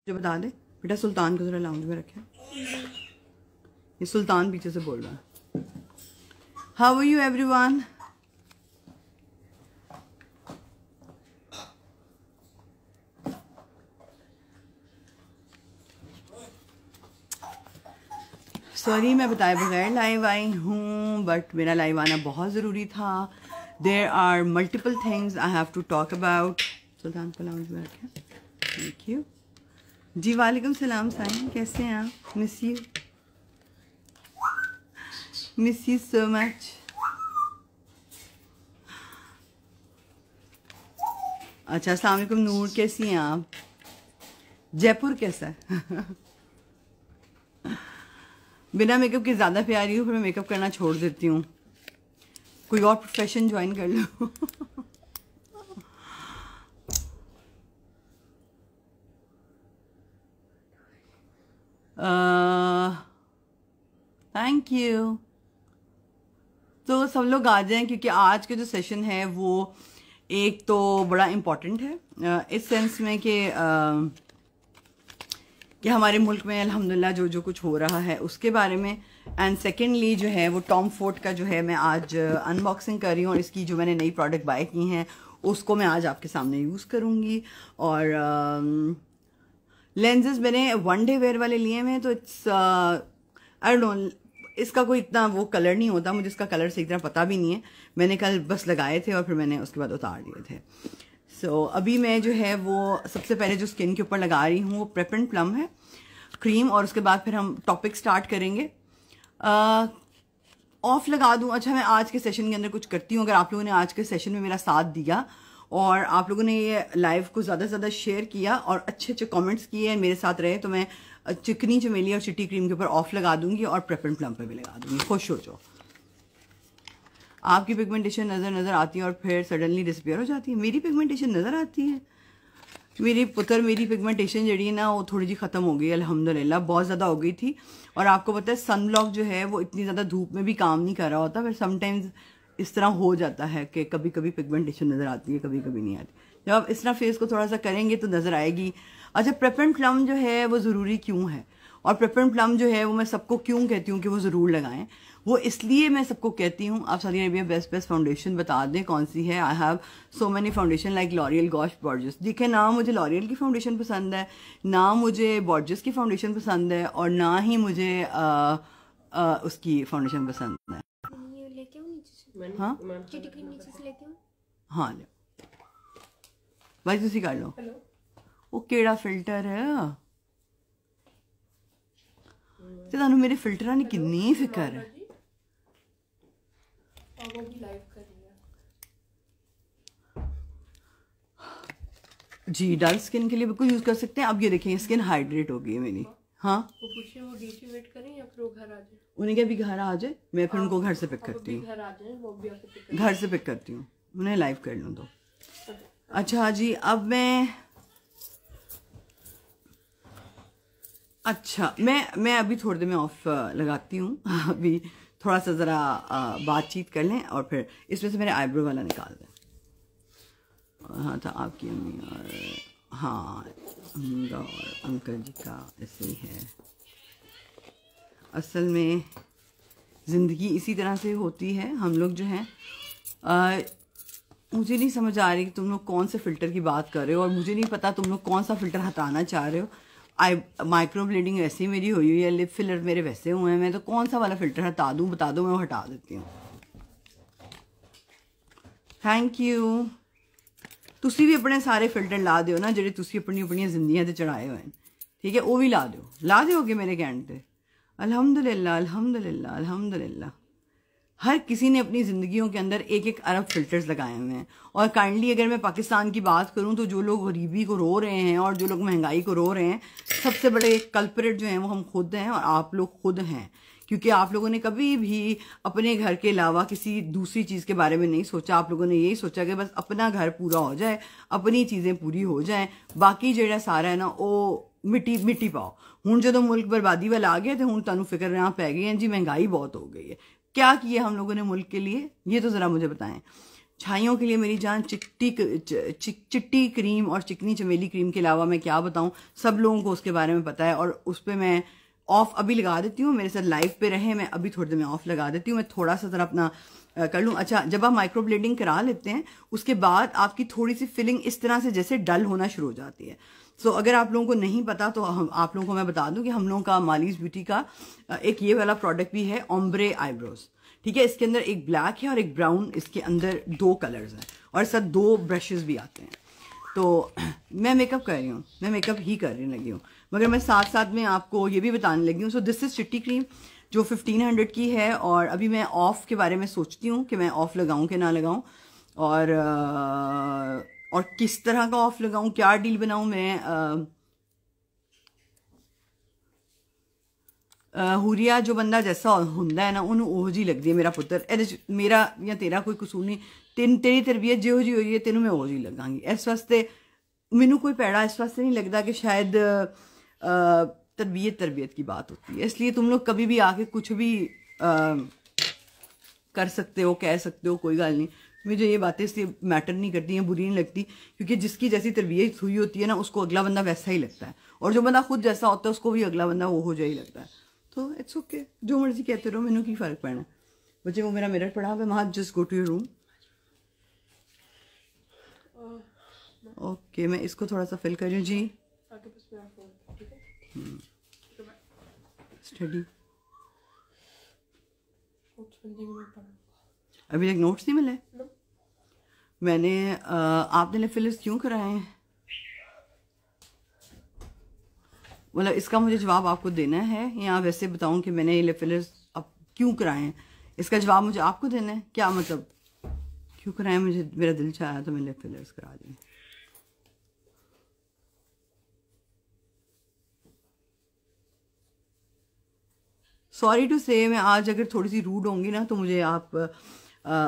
जो बता दे बेटा, सुल्तान को जरा लाउंज में रखे। ये सुल्तान पीछे से बोल रहा है। How are you everyone? Sorry मैं बताए बगैर लाइव आई हूँ, बट मेरा लाइव आना बहुत ज़रूरी था। There are multiple things I have to talk about. Sultan को लाउंज में रखें। Thank you ji. वालेकुम सलाम साईं, कैसे हैं आप? Miss you so much. अच्छा, अस्सलाम वालेकुम नूर, कैसी हैं आप? जयपुर कैसा है? बिना मेकअप के ज़्यादा प्यारी हूँ, फिर मैं मेकअप करना छोड़ देती हूँ। कोई और प्रोफेशन ज्वाइन कर लो। Thank you. तो सब लोग आ जाएं, क्योंकि आज के जो सेशन है वो एक तो बड़ा इम्पोर्टेंट है इस सेंस में कि हमारे मुल्क में अल्हम्दुलिल्लाह जो कुछ हो रहा है उसके बारे में, एंड सेकेंडली जो है वो टॉम फोर्ड का जो है मैं आज अनबॉक्सिंग कर रही हूँ, और इसकी जो मैंने नई प्रोडक्ट बाय की हैं उसको मैं आज आपके सामने यूज़ करूँगी। और लेंसेज मैंने वन डे वेयर वाले लिए हैं, तो इट्स आई डोंट नो, इसका कोई इतना वो कलर नहीं होता, मुझे इसका कलर से इतना पता भी नहीं है। मैंने कल बस लगाए थे और फिर मैंने उसके बाद उतार दिए थे। सो अभी मैं जो है वो सबसे पहले जो स्किन के ऊपर लगा रही हूँ वो प्रेप एंड प्लम है क्रीम, और उसके बाद फिर हम टॉपिक स्टार्ट करेंगे। ऑफ लगा दूँ? अच्छा, मैं आज के सेशन के अंदर कुछ करती हूँ। अगर आप लोगों ने आज के सेशन में मेरा साथ दिया और आप लोगों ने ये लाइव को ज़्यादा से ज़्यादा शेयर किया और अच्छे अच्छे कमेंट्स किए मेरे साथ रहे, तो मैं चिकनी चमेली और चिट्टी क्रीम के ऊपर ऑफ लगा दूंगी और प्रेप एंड प्लम पे भी लगा दूंगी। खुश हो जाओ। आपकी पिगमेंटेशन नज़र आती है और फिर सडनली डिसअपीयर हो जाती है। मेरी पिगमेंटेशन नज़र आती है। मेरी पिगमेंटेशन जड़ी है ना वो थोड़ी जी ख़त्म हो गई अल्हम्दुलिल्लाह, बहुत ज़्यादा हो गई थी। और आपको पता है सन ब्लॉक जो है वो इतनी ज़्यादा धूप में भी काम नहीं कर रहा होता, फिर समटाइम्स इस तरह हो जाता है कि कभी कभी पिगमेंटेशन नज़र आती है, कभी कभी नहीं आती। जब आप इस तरह फेस को थोड़ा सा करेंगे तो नज़र आएगी। अच्छा, प्रेप एंड प्लम जो है वो ज़रूरी क्यों है, और प्रेप एंड प्लम जो है वो मैं सबको क्यों कहती हूँ कि वो ज़रूर लगाएं? वो इसलिए मैं सबको कहती हूँ, आप सऊदी अरेबिया बेस्ट फाउंडेशन बता दें कौन सी है। I have so many foundation like L'Oreal, Gosh, Bourjois. देखें, ना मुझे लॉरियल की फाउंडेशन पसंद है, ना मुझे बॉर्जस की फाउंडेशन पसंद है, और ना ही मुझे उसकी फाउंडेशन पसंद है। हाँ हाँ, ले भाई तुसी कर लो। वो केड़ा फिल्टर है? ते तानू मेरे फिल्टरां दी किन्नी फिक्र है। जी, डल स्किन के लिए बिल्कुल यूज कर सकते हैं। अब ये देखें, स्किन हाइड्रेट हो गई है मेरी। हाँ, वो पूछे वो डीसी वेट करें या फिर वो घर आ जाए? उन्हें क्या भी घर आ जाए, मैं फिर उनको घर से पिक करती हूँ। घर से पिक करती हूँ, उन्हें लाइव कर लूँ तो। अच्छा जी, अब मैं मैं अभी थोड़ी देर में ऑफ लगाती हूँ। अभी थोड़ा सा ज़रा बातचीत कर लें और फिर इसमें से मेरे आईब्रो वाला निकाल दें। हाँ, था आपकी अम्मी और हाँ अम्मा और अंकल जी का ऐसे ही है। असल में ज़िंदगी इसी तरह से होती है। हम लोग जो हैं, मुझे नहीं समझ आ रही कि तुम लोग कौन से फ़िल्टर की बात कर रहे हो, और मुझे नहीं पता तुम लोग कौन सा फ़िल्टर हटाना चाह रहे हो। माइक्रो ब्लेडिंग वैसे ही मेरी हुई है, लिप फिलर मेरे वैसे हुए हैं, मैं तो कौन सा वाला फ़िल्टर हटा दूँ? बता दो, मैं वो हटा देती हूँ। Thank you. तुसी भी अपने सारे फिल्टर ला दियो ना जेडे तुसी अपनी जिंदगियां ते चढ़ाए हुए हैं, ठीक है? वो भी ला दियोगे मेरे कहने ते। अल्हम्दुलिल्लाह अल्हम्दुलिल्लाह अल्हम्दुलिल्लाह। हर किसी ने अपनी ज़िंदगियों के अंदर एक एक अरब फिल्टर्स लगाए हुए हैं। और काइंडली अगर मैं पाकिस्तान की बात करूं तो जो लोग गरीबी को रो रहे हैं और जो लोग महंगाई को रो रहे हैं, सबसे बड़े कल्परेट जो हैं वो हम खुद हैं और आप लोग खुद हैं। क्योंकि आप लोगों ने कभी भी अपने घर के अलावा किसी दूसरी चीज़ के बारे में नहीं सोचा। आप लोगों ने यही सोचा कि बस अपना घर पूरा हो जाए, अपनी चीज़ें पूरी हो जाएं, बाकी जेड़ा सारा है ना वो मिट्टी पाओ। हुण जो मुल्क बर्बादी वाला आ गया तो हुण तुहानू फिक्र यहाँ पै गई है जी, महंगाई बहुत हो गई है। क्या किया हम लोगों ने मुल्क के लिए, ये तो ज़रा मुझे बताएं। छाइयों के लिए मेरी जान चिट्टी क्रीम और चिकनी चमेली क्रीम के अलावा मैं क्या बताऊं, सब लोगों को उसके बारे में पता है। और उस पर मैं ऑफ अभी लगा देती हूँ, मेरे साथ लाइव पे रहे, मैं अभी थोड़ी देर में ऑफ लगा देती हूँ। मैं थोड़ा सा जरा अपना कर लूँ। अच्छा, जब आप माइक्रो ब्लेडिंग करा लेते हैं उसके बाद आपकी थोड़ी सी फिलिंग इस तरह से जैसे डल होना शुरू हो जाती है। सो अगर आप लोगों को नहीं पता तो आप लोगों को मैं बता दूं कि हम लोगों का मालीज ब्यूटी का एक ये वाला प्रोडक्ट भी है, ओम्ब्रे आईब्रोज। ठीक है, इसके अंदर एक ब्लैक है और एक ब्राउन, इसके अंदर 2 कलर्स हैं और साथ 2 ब्रशेस भी आते हैं। तो मैं मेकअप कर रही हूँ, मैं मेकअप ही करने लगी हूँ, मगर मैं साथ साथ में आपको ये भी बताने लगी हूँ। सो दिस इज चिट्टी क्रीम जो 1500 की है। और अभी मैं ऑफ के बारे में सोचती हूँ कि मैं ऑफ लगाऊं कि ना लगाऊं, और किस तरह का ऑफ लगाऊं, क्या डील बनाऊं। मैं हुरिया जो बंदा जैसा हुंदा है ना उन्होंने ओह जी लगती है मेरा पुत्र। मेरा या तेरा कोई कसूर नहीं, तेरी तरबियत जो जी हुई है तेनों मैं ओह जी लगांगी। इस वास्ते मैनू कोई पैड़ा इस वास्ते नहीं लगता कि शायद तरबियत की बात होती है। इसलिए तुम लोग कभी भी आके कुछ भी कर सकते हो, कह सकते हो, कोई गल नहीं। मुझे ये बातें इसलिए मैटर नहीं करती हैं, बुरी नहीं लगती, क्योंकि जिसकी जैसी तरबियत हुई होती है ना उसको अगला बंदा वैसा ही लगता है, और जो बंदा खुद जैसा होता है उसको भी अगला बंदा वो हो जाए ही लगता है। तो इट्स ओके, जो मर्जी कहते रहो, मैनू की फ़र्क पड़ना है। बच्चे वो मेरा मिरर पड़ा हुआ, वहाँ just go to your room. Okay, मैं इसको थोड़ा सा फिल कर रही हूँ जी। स्टडी अभी तक नोट्स नहीं मिले? मैंने आपने लिप फिलर्स क्यों कराए हैं? मतलब इसका मुझे जवाब आपको देना है, या वैसे बताऊं कि मैंने ये लिप फिलर्स अब क्यों कराए हैं, इसका जवाब मुझे आपको देना है? क्या मतलब क्यों कराए? मुझे मेरा दिल चाहा तो मैं लिप फिलर्स करा दी। सॉरी टू से, मैं आज अगर थोड़ी सी रूड होंगी ना तो मुझे आप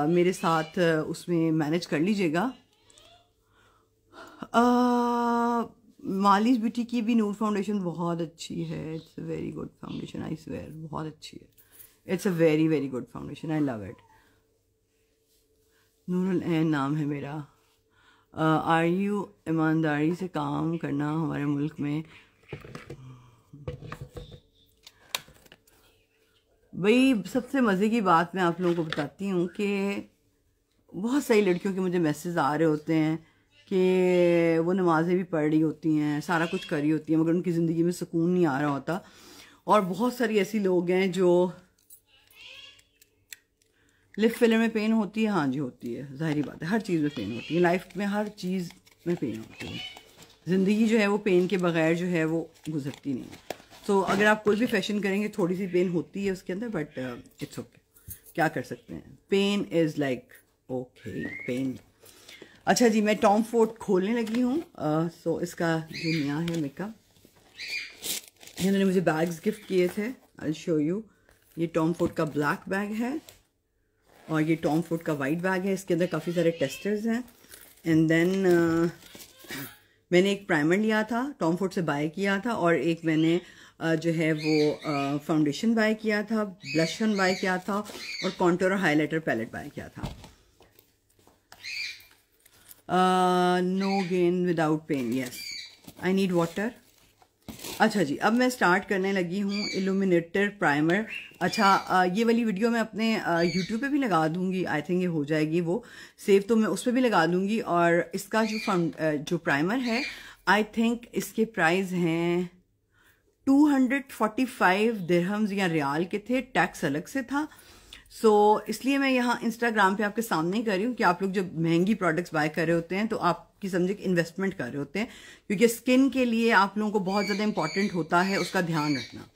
मेरे साथ उसमें मैनेज कर लीजिएगा। मालीज ब्यूटी की भी नूर फाउंडेशन बहुत अच्छी है। It's a very good foundation, I swear, बहुत अच्छी है। It's a very very good foundation, I love it. Noorul Ain नाम है मेरा। आर यू ईमानदारी से काम करना हमारे मुल्क में? भाई सबसे मज़े की बात मैं आप लोगों को बताती हूँ कि बहुत सारी लड़कियों के मुझे मैसेज आ रहे होते हैं कि वो नमाज़ें भी पढ़ रही होती हैं, सारा कुछ कर रही होती हैं, मगर उनकी ज़िंदगी में सुकून नहीं आ रहा होता। और बहुत सारी ऐसी लोग हैं जो लिप फिलर में पेन होती है। हाँ जी होती है, ज़ाहिरी बात है, हर चीज़ में पेन होती है, लाइफ में हर चीज़ में पेन होती है। ज़िंदगी जो है वो पेन के बगैर जो है वो गुजरती नहीं है। तो अगर आप कोई भी फैशन करेंगे थोड़ी सी पेन होती है उसके अंदर, बट इट्स ओके, क्या कर सकते हैं। Pain is like okay, pain. अच्छा जी, मैं टॉम फोर्ड खोलने लगी हूँ। सो इसका जो नया है मेकअप, इन्होंने मुझे बैग्स गिफ्ट किए थे, आई शो यू। ये टॉम फोर्ड का ब्लैक बैग है और ये टॉम फोर्ड का वाइट बैग है। इसके अंदर काफ़ी सारे टेस्टर्स हैं। एंड देन मैंने एक प्राइमर लिया था, टॉम फोर्ड से बाय किया था, और एक मैंने जो है वो फाउंडेशन बाय किया था, ब्लशन बाय किया था, और कॉन्टूर और हाइलाइटर पैलेट बाय किया था। No gain without pain, yes, I need water. अच्छा जी, अब मैं स्टार्ट करने लगी हूँ इल्यूमिनेटर प्राइमर। अच्छा, ये वाली वीडियो मैं अपने यूट्यूब पे भी लगा दूंगी, आई थिंक ये हो जाएगी वो सेव, तो मैं उस पर भी लगा दूंगी। और इसका जो प्राइमर है, आई थिंक इसके प्राइस हैं 245 दिरहम्स या रियाल के थे, टैक्स अलग से था। सो इसलिए मैं यहाँ इंस्टाग्राम पे आपके सामने ही कर रही हूँ कि आप लोग जब महंगी प्रोडक्ट्स बाय कर रहे होते हैं तो आपकी समझे कि इन्वेस्टमेंट कर रहे होते हैं, क्योंकि स्किन के लिए आप लोगों को बहुत ज़्यादा इंपॉर्टेंट होता है उसका ध्यान रखना।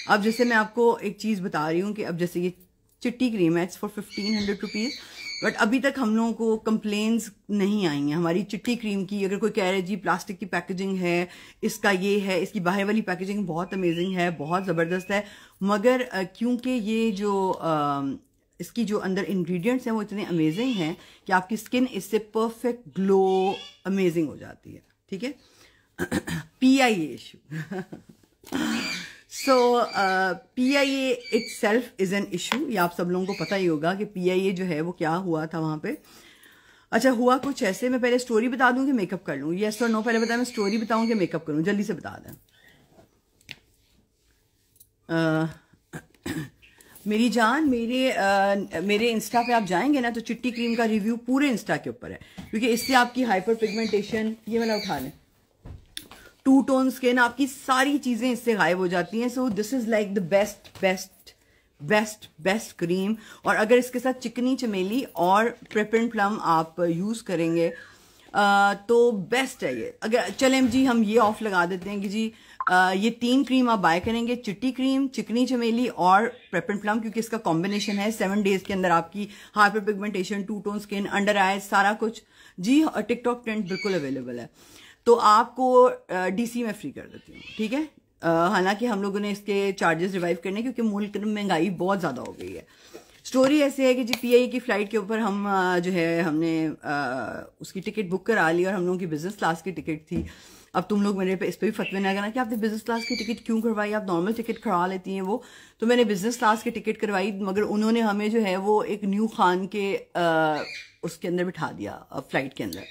अब जैसे मैं आपको एक चीज़ बता रही हूँ कि अब जैसे ये चिट्टी क्रीम है, इट्स फॉर 1500 रुपीज़, बट अभी तक हम लोगों को कंप्लेंट्स नहीं आई हैं हमारी चिट्टी क्रीम की। अगर कोई कह रहे जी प्लास्टिक की पैकेजिंग है, इसका ये है, इसकी बाहर वाली पैकेजिंग बहुत अमेजिंग है, बहुत ज़बरदस्त है, मगर क्योंकि ये जो इसकी जो अंदर इंग्रेडिएंट्स हैं वो इतने अमेजिंग हैं कि आपकी स्किन इससे परफेक्ट ग्लो अमेजिंग हो जाती है। ठीक है, PIA issue. So PIA itself is an issue, ये आप सब लोगों को पता ही होगा कि PIA जो है वो क्या हुआ था वहाँ पे। अच्छा हुआ कुछ ऐसे, मैं पहले स्टोरी बता दूं कि मेकअप कर लूं? यस और नो पहले बताया, मैं स्टोरी बताऊं कि मेकअप करूं? जल्दी से बता दें। मेरी जान, मेरे इंस्टा पे आप जाएंगे ना तो चिट्टी क्रीम का रिव्यू पूरे इंस्टा के ऊपर है, क्योंकि इससे आपकी हाइपर पिगमेंटेशन, ये वाला उठा लें, टू टोन स्किन, आपकी सारी चीजें इससे गायब हो जाती हैं। So this is like the best best best best cream. और अगर इसके साथ चिकनी चमेली और प्रेपेंट प्लम आप यूज करेंगे तो बेस्ट है ये। अगर चलें जी हम ये ऑफ लगा देते हैं कि जी ये 3 क्रीम आप बाय करेंगे, चिट्टी क्रीम, चिकनी चमेली और प्रेपेंट प्लम, क्योंकि इसका कॉम्बिनेशन है 7 डेज के अंदर आपकी hyperpigmentation, two tone skin, under eyes, सारा कुछ जी। टिकटॉक ट्रेंड बिल्कुल अवेलेबल है, तो आपको डीसी में फ्री कर देती हूँ, ठीक है। हालांकि हम लोगों ने इसके चार्जेस रिवाइव करने, क्योंकि मुल्क में महंगाई बहुत ज्यादा हो गई है। स्टोरी ऐसे है कि जी पीआई की फ्लाइट के ऊपर हम जो है हमने उसकी टिकट बुक करा ली, और हम लोगों की बिजनेस क्लास की टिकट थी। अब तुम लोग मेरे पे इस पे भी फतवे ना करना कि आपने बिजनेस क्लास की टिकट क्यों करवाई, आप नॉर्मल टिकट करवा लेती हैं वो। तो मैंने बिजनेस क्लास की टिकट करवाई, मगर उन्होंने हमें जो है वो एक न्यू खान के उसके अंदर बिठा दिया, फ्लाइट के अंदर।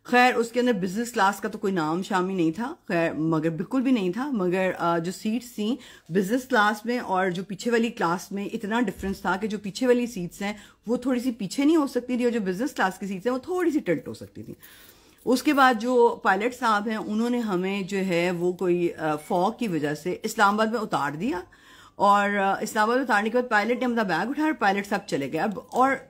खैर उसके अंदर बिजनेस क्लास का तो कोई नाम शामी नहीं था, खैर मगर बिल्कुल भी नहीं था। मगर जो सीट्स थी बिजनेस क्लास में और जो पीछे वाली क्लास में इतना डिफरेंस था कि जो पीछे वाली सीट्स हैं वो थोड़ी सी पीछे नहीं हो सकती थी, और जो बिजनेस क्लास की सीट्स हैं वो थोड़ी सी टिल्ट हो सकती थी। उसके बाद जो पायलट साहब हैं उन्होंने हमें जो है वो कोई फॉग की वजह से इस्लामाबाद में उतार दिया, और इस्लामाबाद में उतारने के बाद पायलट ने अपना बैग उठाया और पायलट साहब चले गए। अब और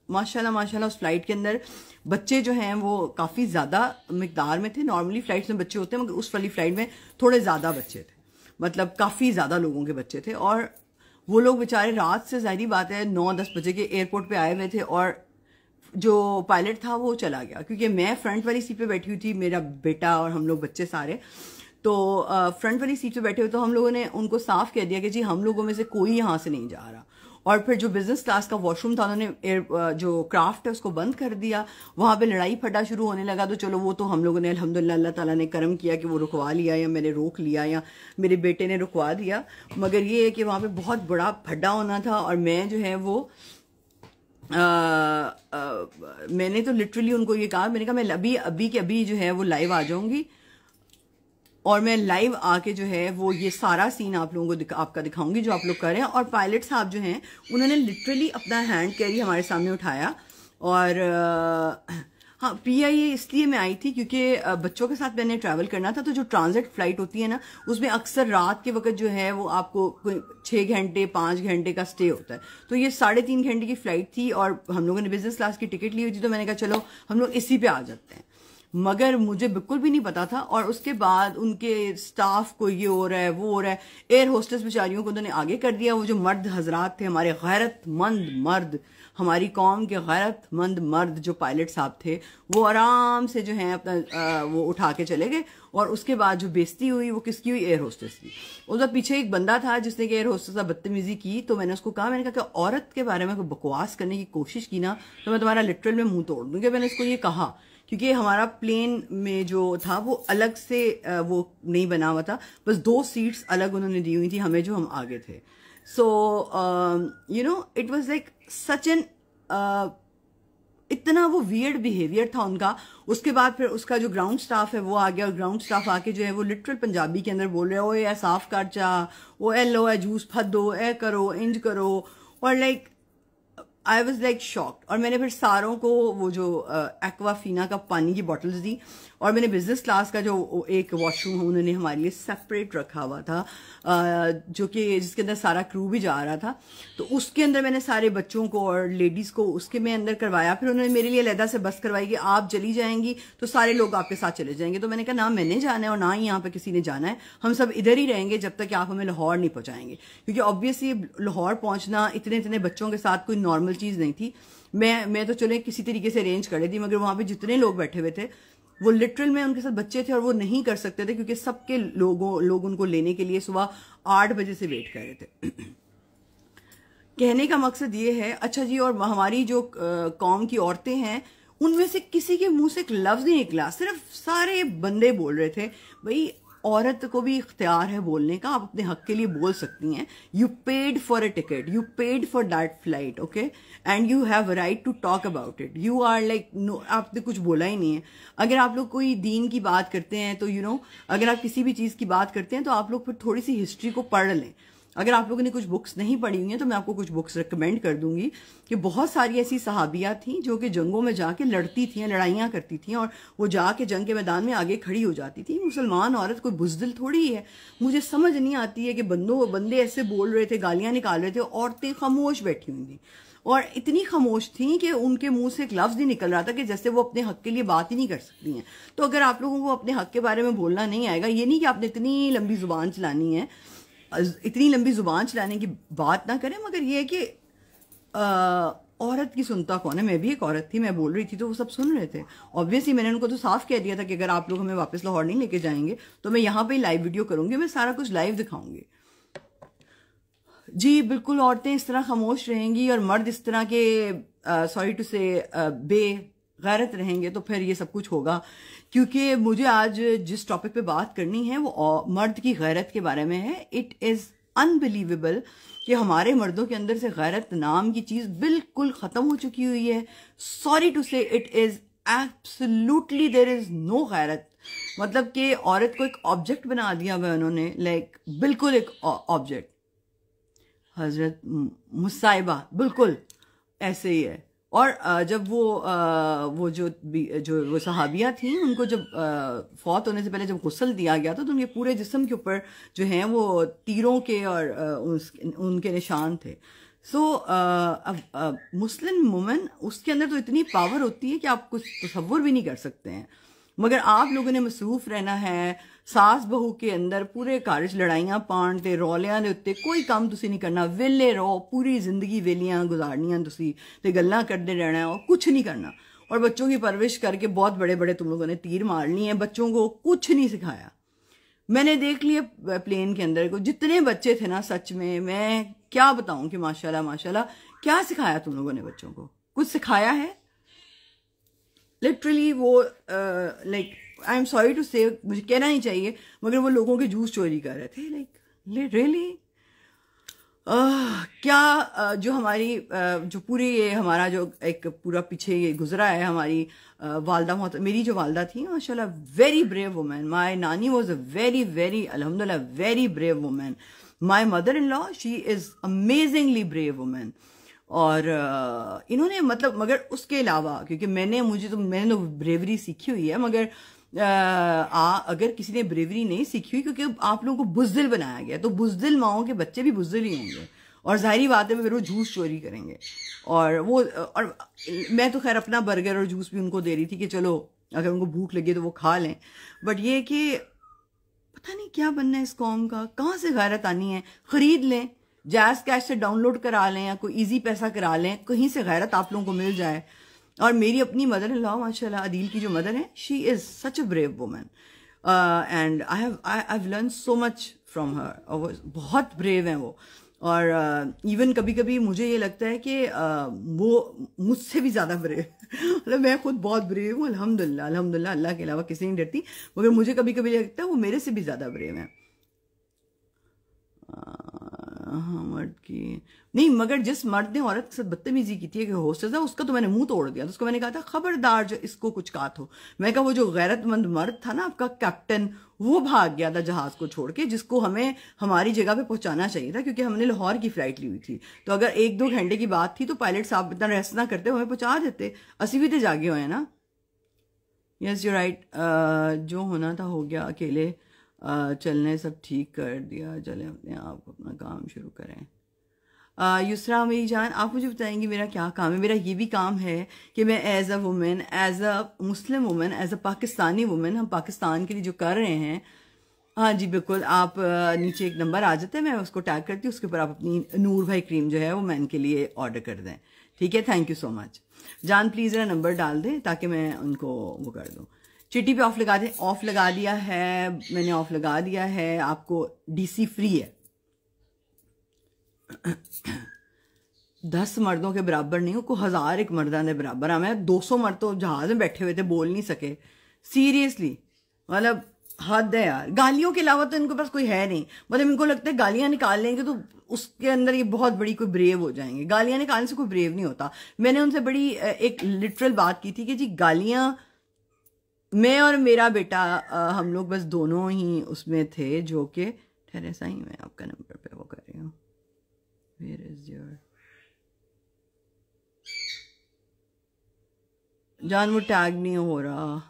माशाल्लाह माशाल्लाह उस फ्लाइट के अंदर बच्चे जो हैं वो काफ़ी ज़्यादा मिकदार में थे। नॉर्मली फ्लाइट्स में बच्चे होते हैं, मगर उस वाली फ्लाइट में थोड़े ज़्यादा बच्चे थे, मतलब काफ़ी ज़्यादा लोगों के बच्चे थे। और वो लोग बेचारे रात से, ज़ाहिर बात है 9-10 बजे के एयरपोर्ट पे आए हुए थे, और जो पायलट था वो चला गया, क्योंकि मैं फ्रंट वाली सीट पे बैठी हुई थी, मेरा बेटा और हम लोग बच्चे सारे। तो फ्रंट वाली सीट पे बैठे हुए, तो हम लोगों ने उनको साफ कह दिया कि जी हम लोगों में से कोई यहाँ से नहीं जा रहा। और फिर जो बिजनेस क्लास का वॉशरूम था उन्होंने जो क्राफ्ट है उसको बंद कर दिया, वहां पे लड़ाई फटा शुरू होने लगा। तो चलो वो तो हम लोगों ने अल्हम्दुलिल्लाह अल्लाह ताला ने करम किया कि वो रुकवा लिया, या मैंने रोक लिया, या मेरे बेटे ने रुकवा दिया। मगर ये है कि वहां पे बहुत बड़ा फड्डा होना था, और मैं जो है वो मैंने तो लिटरली उनको ये कहा, मैंने कहा मैं अभी के अभी जो है वो लाइव आ जाऊंगी, और मैं लाइव आके जो है वो ये सारा सीन आप लोगों को आपका दिखाऊंगी जो आप लोग कर रहे हैं। और पायलट साहब जो हैं उन्होंने लिटरली अपना हैंड कैरी हमारे सामने उठाया। और हाँ, पीआईए इसलिए मैं आई थी क्योंकि बच्चों के साथ मैंने ट्रैवल करना था। तो जो ट्रांजिट फ्लाइट होती है ना, उसमें अक्सर रात के वक्त जो है वो आपको 6 घंटे 5 घंटे का स्टे होता है। तो ये 3.5 घंटे की फ्लाइट थी, और हम लोगों ने बिजनेस क्लास की टिकट ली हुई थी। तो मैंने कहा चलो हम लोग इसी पे आ जाते हैं, मगर मुझे बिल्कुल भी नहीं पता था। और उसके बाद उनके स्टाफ को ये हो रहा है वो हो रहा है, एयर होस्टेस बेचारियों को उन्होंने आगे कर दिया। वो जो मर्द हजरात थे, हमारे गैरतमंद मर्द, हमारी कौम के गैरतमंद मर्द जो पायलट साहब थे, वो आराम से जो है अपना वो उठा के चले गए। और उसके बाद जो बेइज्जती हुई वो किसकी हुई? एयर होस्टेस की। उधर पीछे एक बंदा था जिसने कि एयर होस्टेस से बदतमीजी की। तो मैंने उसको कहा, मैंने कहा कि औरत के बारे में कोई बकवास करने की कोशिश की ना तो मैं तुम्हारा लिटरल में मुंह तोड़ दूंगी। मैंने उसको ये कहा, क्योंकि हमारा प्लेन में जो था वो अलग से वो नहीं बना हुआ था, बस 2 सीट्स अलग उन्होंने दी हुई थी हमें जो हम आगे थे। So you know it was like such an इतना वो वियर्ड बिहेवियर था उनका। उसके बाद फिर उसका जो ग्राउंड स्टाफ है वो आ गया, और ग्राउंड स्टाफ आके जो है वो लिटरल पंजाबी के अंदर बोल रहे हो, ए साफ कर चा, ओ ए लो, ए जूस फत दो, ए करो, इंज करो। और like I was like shocked. और मैंने फिर सारों को वो जो एक्वाफीना का पानी की बॉटल्स दी, और मैंने बिजनेस क्लास का जो एक वॉशरूम उन्होंने हमारे लिए सेपरेट रखा हुआ था, जो कि जिसके अंदर सारा क्रू भी जा रहा था, तो उसके अंदर मैंने सारे बच्चों को और लेडीज को उसके में अंदर करवाया। फिर उन्होंने मेरे लिए अलहदा से बस करवाई कि आप चली जाएंगी तो सारे लोग आपके साथ चले जाएंगे। तो मैंने कहा ना मैंने जाना है और ना ही यहाँ पे किसी ने जाना है, हम सब इधर ही रहेंगे जब तक कि आप हमें लाहौर नहीं पहुंचाएंगे, क्योंकि ऑब्वियसली लाहौर पहुंचना इतने इतने बच्चों के साथ कोई नॉर्मल चीज नहीं थी। मैं तो चले किसी तरीके से अरेंज कर लेती, मगर वहां पे जितने लोग बैठे हुए थे वो लिटरल में उनके साथ बच्चे थे, और वो नहीं कर सकते थे क्योंकि सबके लोग उनको लेने के लिए सुबह 8 बजे से वेट कर रहे थे। कहने का मकसद ये है, अच्छा जी, और हमारी जो कौम की औरतें हैं उनमें से किसी के मुंह से एक लफ्ज नहीं निकला, सिर्फ सारे बंदे बोल रहे थे भाई औरत को भी इख्तियार है बोलने का, आप अपने हक के लिए बोल सकती हैं। You paid for a ticket, you paid for that flight, okay, and you have right to talk about it. You are like no, आपने कुछ बोला ही नहीं है। अगर आप लोग कोई दीन की बात करते हैं तो यू नो, अगर आप किसी भी चीज़ की बात करते हैं तो आप लोग फिर थोड़ी सी हिस्ट्री को पढ़ लें। अगर आप लोगों ने कुछ बुक्स नहीं पढ़ी हुई हैं तो मैं आपको कुछ बुक्स रिकमेंड कर दूंगी कि बहुत सारी ऐसी सहाबियाँ थीं जो कि जंगों में जाके लड़ती थीं, लड़ाइयाँ करती थीं, और वो जाके जंग के मैदान में आगे खड़ी हो जाती थी। मुसलमान औरत कोई बुज़दिल थोड़ी है। मुझे समझ नहीं आती है कि बंदे ऐसे बोल रहे थे, गालियाँ निकाल रहे थे, औरतें खामोश बैठी हुई थी, और इतनी खामोश थी कि उनके मुंह से एक लफ्ज़ नहीं निकल रहा था कि जैसे वो अपने हक के लिए बात ही नहीं कर सकती हैं। तो अगर आप लोगों को अपने हक के बारे में बोलना नहीं आएगा, ये नहीं कि आपने इतनी लंबी ज़ुबान चलानी है, इतनी लंबी जुबान चलाने की बात ना करें, मगर ये है कि औरत की सुनता कौन है। मैं भी एक औरत थी, मैं बोल रही थी तो वो सब सुन रहे थे। ऑब्वियसली मैंने उनको तो साफ कह दिया था कि अगर आप लोग हमें वापस लाहौर नहीं लेके जाएंगे तो मैं यहाँ पे लाइव वीडियो करूंगी, मैं सारा कुछ लाइव दिखाऊंगी। जी बिल्कुल, औरतें इस तरह खामोश रहेंगी और मर्द इस तरह के सॉरी टू से बेगैरत रहेंगे तो फिर ये सब कुछ होगा। क्योंकि मुझे आज जिस टॉपिक पे बात करनी है वो मर्द की गैरत के बारे में है। इट इज़ अनबिलीवेबल कि हमारे मर्दों के अंदर से गैरत नाम की चीज़ बिल्कुल ख़त्म हो चुकी हुई है। Sorry to say it is absolutely there is no गैरत। मतलब कि औरत को एक ऑब्जेक्ट बना दिया हुआ उन्होंने, लाइक बिल्कुल एक ऑब्जेक्ट। हजरत मुसाइबा बिल्कुल ऐसे ही है। और जब वो जो वो सहाबिया थी, उनको जब फौत होने से पहले जब गुस्ल दिया गया था तो उनके पूरे जिस्म के ऊपर जो हैं वो तीरों के और उनके निशान थे। सो मुस्लिम वुमन, उसके अंदर तो इतनी पावर होती है कि आप कुछ तसव्वुर भी नहीं कर सकते हैं। मगर आप लोगों ने मसरूफ रहना है सास बहू के अंदर, पूरे घर च लड़ाइयां पाण ते रौलियां दे उत्ते कोई काम तुसी नहीं करना, वेले रहो, पूरी जिंदगी वेलियां गुजारनियां तुसी ते गल्लां करते रहना है और कुछ नहीं करना। और बच्चों की परवरिश करके बहुत बड़े बड़े तुम लोगों ने तीर मार लिए हैं, बच्चों को कुछ नहीं सिखाया। मैंने देख लिया प्लेन के अंदर को जितने बच्चे थे ना, सच में मैं क्या बताऊं कि माशाल्लाह माशाल्लाह, क्या सिखाया तुम लोगों ने बच्चों को? कुछ सिखाया है? लिटरली वो like I am sorry to say, मुझे कहना नहीं चाहिए, मगर वो लोगों के जूस चोरी कर रहे थे। लाइक रियली क्या जो हमारी जो पूरी ये हमारा जो एक पूरा पीछे ये गुजरा है, हमारी वालदा मेरी जो वालदा थी माशाल्लाह, वेरी ब्रेव वुमेन। माय नानी वाज अ वेरी वेरी अल्हम्दुलिल्लाह very brave women. My mother in law, she is amazingly brave women. और इन्होंने मतलब, मगर उसके अलावा क्योंकि मैंने तो ब्रेवरी सीखी हुई है, मगर अगर किसी ने ब्रेवरी नहीं सीखी हुई, क्योंकि आप लोगों को बुज़दिल बनाया गया, तो बुज़दिल माओं के बच्चे भी बुज़दिल ही होंगे, और जाहिर बात है फिर वो जूस चोरी करेंगे। और मैं तो खैर अपना बर्गर और जूस भी उनको दे रही थी कि चलो अगर उनको भूख लगी तो वो खा लें। बट ये कि पता नहीं क्या बनना है इस कौम का, कहाँ से गैरत आनी है? खरीद लें, जैज़ कैश से डाउनलोड करा लें या कोई इजी पैसा करा लें, कहीं से गैरत आप लोगों को मिल जाए। और मेरी अपनी मदर इन लॉ माशाल्लाह, अदील की जो मदर है, she is such a brave woman and I have learn so much from her. और बहुत ब्रेव हैं वो। और इवन कभी कभी मुझे ये लगता है कि वो मुझसे भी ज़्यादा ब्रेव मतलब मैं खुद बहुत ब्रेव हूँ अल्हम्दुलिल्लाह, अल्हम्दुलिल्लाह, अल्लाह के अलावा किसी नहीं डरती, मगर मुझे कभी कभी लगता है वो मेरे से भी ज़्यादा ब्रेव हैं। मर्द की नहीं, मगर जिस मर्द ने औरत से बदतमीजी की थी कि होस्टेस है, उसका तो मैंने मुंह तोड़ दिया। तो उसको मैंने कहा था खबरदार जो इसको कुछ कहा हो। मैं कहा वो जो गैरतमंद मर्द था ना आपका कैप्टन, वो भाग गया था जहाज को छोड़ के, जिसको हमें हमारी जगह पे पहुंचाना चाहिए था, क्योंकि हमने लाहौर की फ्लाइट ली हुई थी। तो अगर 1-2 घंटे की बात थी तो पायलट साहब इतना रेस्ट ना करते, हमें पहुंचा देते। असी भी तो जागे हुए हैं ना। यस यू राइट, जो होना था हो गया, अकेले चलने सब ठीक कर दिया, चले अपने आप अपना काम शुरू करें। युसरा मेरी जान, आप मुझे बताएंगे मेरा क्या काम है? मेरा ये भी काम है कि मैं as a women, as a Muslim women, as a Pakistani women, हम पाकिस्तान के लिए जो कर रहे हैं, हाँ जी बिल्कुल, आप नीचे एक नंबर आ जाता है, मैं उसको टैग करती हूँ, उसके ऊपर आप अपनी नूर भाई क्रीम जो है वो मैन के लिए ऑर्डर कर दें, ठीक है? थैंक यू सो मच जान, प्लीज़ मेरा नंबर डाल दें ताकि मैं उनको वो कर दूँ। चिट्टी पे ऑफ लगा दें, ऑफ लगा दिया है मैंने, ऑफ लगा दिया है, आपको डीसी फ्री है। 10 मर्दों के बराबर नहीं हो, को 1001 मर्दां के बराबर। मैं 200 मर्द तो जहाज में बैठे हुए थे, बोल नहीं सके, सीरियसली। मतलब हद है यार, गालियों के अलावा तो इनके पास कोई है नहीं। मतलब इनको लगता है गालियां निकाल लेंगे तो उसके अंदर ये बहुत बड़ी कोई ब्रेव हो जाएंगे। गालियां निकालने से कोई ब्रेव नहीं होता। मैंने उनसे बड़ी एक लिटरल बात की थी कि जी गालियां, मैं और मेरा बेटा हम लोग बस दोनों ही उसमें थे जो कि ठहरे सा ही मैं आपका नंबर पे वो कर रही हूँ। वेयर इज योर जान, वो टैग नहीं हो रहा।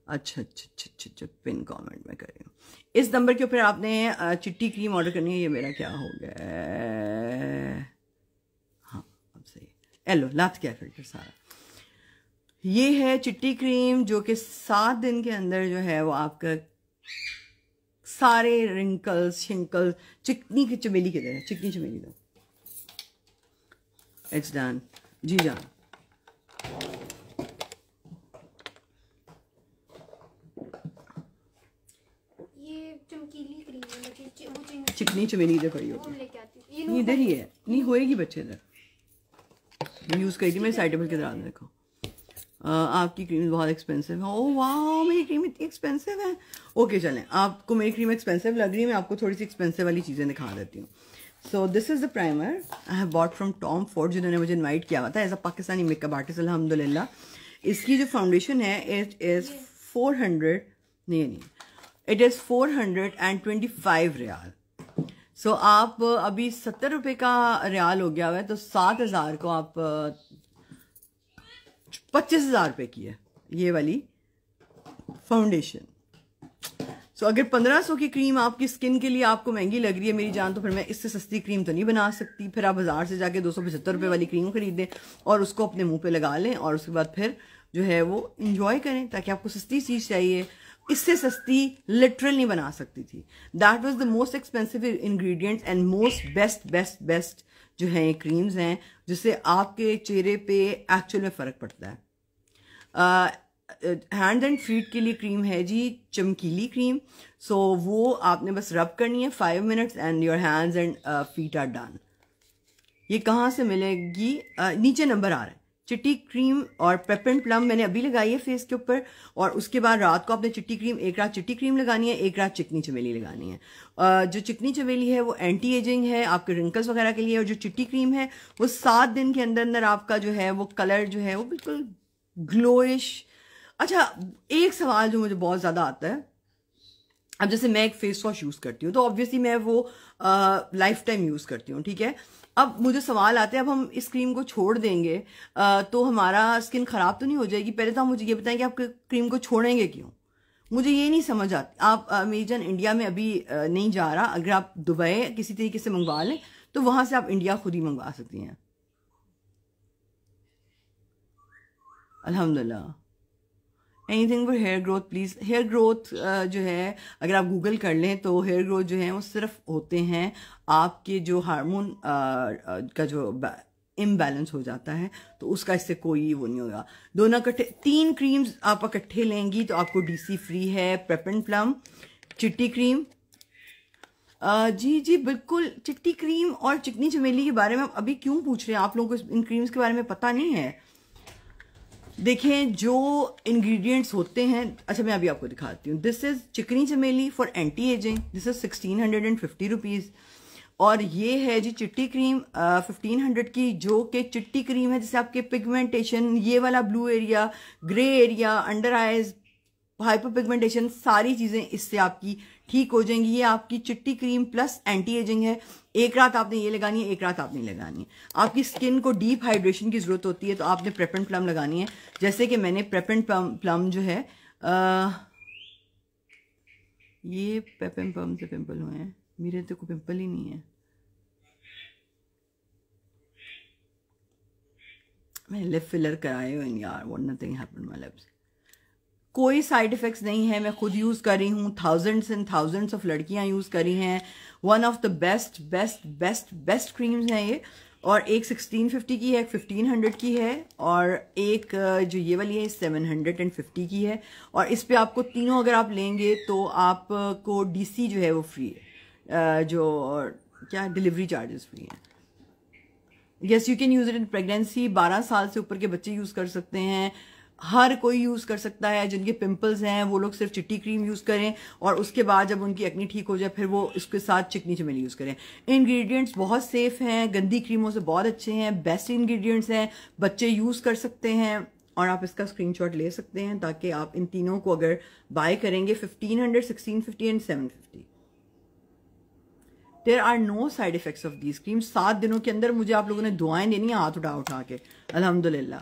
अच्छा अच्छा अच्छा अच्छा अच्छा, पिन कमेंट में कर रही हूँ। इस नंबर के ऊपर आपने चिट्टी क्रीम ऑर्डर करनी है। ये मेरा क्या हो गया है, हाँ अब सही। एलो लात क्या फिल्टर सारा, ये है चिट्टी क्रीम जो कि 7 दिन के अंदर जो है वो आपका सारे रिंकल्स शिंकल्स, चिकनी की चमेली की तरह, चिकनी चमेली दो। इट्स डन जी जान। चमकीली क्रीम है, चिकनी चमेली इधर पड़ी होगी, ये इधर ही है, नहीं होएगी बच्चे इधर। यूज करी थी मैं साइड टेबल के दौरान। देखो आपकी क्रीम बहुत एक्सपेंसिव है। ओह वाह, मेरी क्रीम इतनी एक्सपेंसिव है। ओके चलें, आपको मेरी क्रीम एक्सपेंसिव लग रही है, मैं आपको थोड़ी सी एक्सपेंसिव वाली चीज़ें दिखा देती हूँ। So this is the primer I have bought from Tom Ford, जिन्होंने मुझे इनवाइट किया हुआ था as a Pakistani makeup artist अल्हम्दुलिल्लाह। इसकी जो फाउंडेशन है इट इज़ 400, नहीं इट इज़ 425 रियाल। सो आप अभी 70 रुपये का रियाल हो गया हुआ है, तो 7,000 को आप 25,000 रुपये की है ये वाली फाउंडेशन। सो अगर 1500 की क्रीम आपकी स्किन के लिए आपको महंगी लग रही है मेरी जान, तो फिर मैं इससे सस्ती क्रीम तो नहीं बना सकती। फिर आप बाजार से जाके 275 रुपये वाली क्रीम खरीदें और उसको अपने मुंह पे लगा लें और उसके बाद फिर जो है वो इंजॉय करें, ताकि आपको सस्ती चीज़ चाहिए। इससे सस्ती लिटरल नहीं बना सकती थी। That was the most expensive ingredients and most best जो है ये क्रीम्स हैं, जिससे आपके चेहरे पे एक्चुअल में फ़र्क पड़ता है। हैंड एंड फीट के लिए क्रीम है जी चमकीली क्रीम। सो वो आपने बस रब करनी है 5 minutes and your hands and feet are done. ये कहाँ से मिलेगी, नीचे नंबर आ रहा है। चिट्टी क्रीम और पेपरेंट प्लम मैंने अभी लगाई है फेस के ऊपर, और उसके बाद रात को आपने चिट्टी क्रीम, एक रात चिट्टी क्रीम लगानी है, एक रात चिकनी चमेली लगानी है। जो चिकनी चमेली है वो एंटी एजिंग है, आपके रिंकल्स वगैरह के लिए, और जो चिट्टी क्रीम है वो 7 दिन के अंदर अंदर आपका जो है वो कलर जो है वो बिल्कुल ग्लोइश। अच्छा, एक सवाल जो मुझे बहुत ज़्यादा आता है, अब जैसे मैं एक फेस वॉश यूज़ करती हूँ तो ऑब्वियसली मैं वो लाइफ टाइम यूज़ करती हूँ, ठीक है। अब मुझे सवाल आते हैं, अब हम इस क्रीम को छोड़ देंगे तो हमारा स्किन ख़राब तो नहीं हो जाएगी? पहले तो आप मुझे ये बताएं कि आप क्रीम को छोड़ेंगे क्यों? मुझे ये नहीं समझ आती। आप मेरी जान इंडिया में अभी नहीं जा रहा, अगर आप दुबई किसी तरीके से मंगवा लें तो वहाँ से आप इंडिया खुद ही मंगवा सकती हैं अल्हम्दुलिल्लाह। Anything for hair growth please. Hair growth जो है अगर आप गूगल कर लें तो हेयर ग्रोथ जो है वो सिर्फ होते हैं आपके जो हार्मोन का जो इम्बैलेंस हो जाता है, तो उसका इससे कोई वो नहीं होगा। दोनों इकट्ठे 3 क्रीम्स आप इकट्ठे लेंगी तो आपको डीसी फ्री है, पेपरेंट प्लम, चिट्टी क्रीम। जी जी बिल्कुल, चिट्टी क्रीम और चिकनी चमेली के बारे में अभी क्यों पूछ रहे हैं? आप लोगों को इन क्रीम्स के बारे में पता नहीं है? देखें जो इंग्रेडिएंट्स होते हैं, अच्छा मैं अभी आपको दिखाती हूँ। दिस इज चिकनी चमेली for anti ageing, this is 1650 rupees. और ये है जी चिट्टी क्रीम 1500 की, जो कि चिट्टी क्रीम है जिससे आपके पिगमेंटेशन, ये वाला blue area, grey area, under eyes, hyper pigmentation, सारी चीज़ें इससे आपकी ठीक हो जाएंगी। ये आपकी चिट्टी क्रीम प्लस एंटी एजिंग है। एक रात आपने ये लगानी है, एक रात आपने लगानी है। आपकी स्किन को डीप हाइड्रेशन की जरूरत होती है तो आपने पेपरेंट प्लम लगानी है। जैसे कि मैंने पेपरेंट प्लम जो है ये पेपरेंट प्लम से पिंपल हुए हैं, मेरे तो कोई पिंपल ही नहीं है। मैं लिप फिलर कराए हुए यार, what nothing happened my lips. कोई साइड इफेक्ट्स नहीं है, मैं खुद यूज़ कर रही हूँ, थाउजेंड्स एंड थाउजेंड्स ऑफ लड़कियाँ यूज़ करी हैं। One of the best creams हैं ये। और एक 1650 की है, एक 1500 की है, और एक जो ये वाली है 750 की है। और इस पे आपको तीनों अगर आप लेंगे तो आपको डीसी जो है वो फ्री है, जो क्या डिलीवरी चार्जेस फ्री हैं। Yes you can use it in pregnancy, 12 साल से ऊपर के बच्चे यूज़ कर सकते हैं। हर कोई यूज़ कर सकता है। जिनके पिंपल्स हैं वो लोग सिर्फ चिट्टी क्रीम यूज़ करें और उसके बाद जब उनकी एक्नी ठीक हो जाए फिर वो इसके साथ चिकनी चमेली यूज़ करें। इंग्रेडिएंट्स बहुत सेफ हैं, गंदी क्रीमों से बहुत अच्छे हैं, बेस्ट इंग्रेडिएंट्स हैं, बच्चे यूज़ कर सकते हैं। और आप इसका स्क्रीनशॉट ले सकते हैं ताकि आप इन तीनों को अगर बाय करेंगे 1500, 1650 and 750। There are no side effects of these cream. 7 दिनों के अंदर मुझे आप लोगों ने दुआएं देनी है हाथ उठा उठा के, अल्हम्दुलिल्लाह।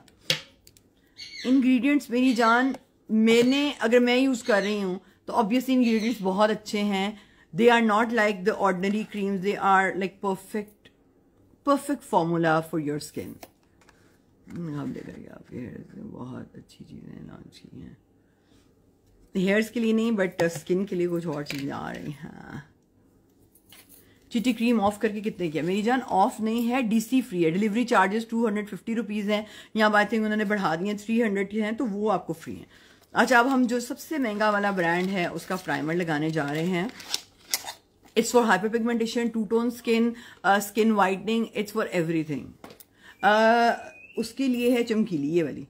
इंग्रेडिएंट्स मेरी जान, अगर मैं यूज़ कर रही हूँ तो ऑब्वियसली इंग्रेडिएंट्स बहुत अच्छे हैं। They are not like the ordinary creams, they are like perfect formula for your skin. आप देखेंगे आपके हेयर्स में बहुत अच्छी चीज़ें लॉन्च की हैं। हेयर्स के लिए नहीं बट स्किन के लिए कुछ और चीज़ें आ रही हैं। चिट्टी क्रीम ऑफ करके कितने की है मेरी जान? ऑफ नहीं है, डीसी फ्री है। डिलीवरी चार्जेस 250 रुपीज़ हैं, यहाँ बात है उन्होंने बढ़ा दी हैं 300 की हैं, तो वो आपको फ्री है। अच्छा, अब हम जो सबसे महंगा वाला ब्रांड है उसका प्राइमर लगाने जा रहे हैं। It's for hyperpigmentation, two tone skin, skin whitening, it's for everything. उसके लिए है चमकीली ये वाली।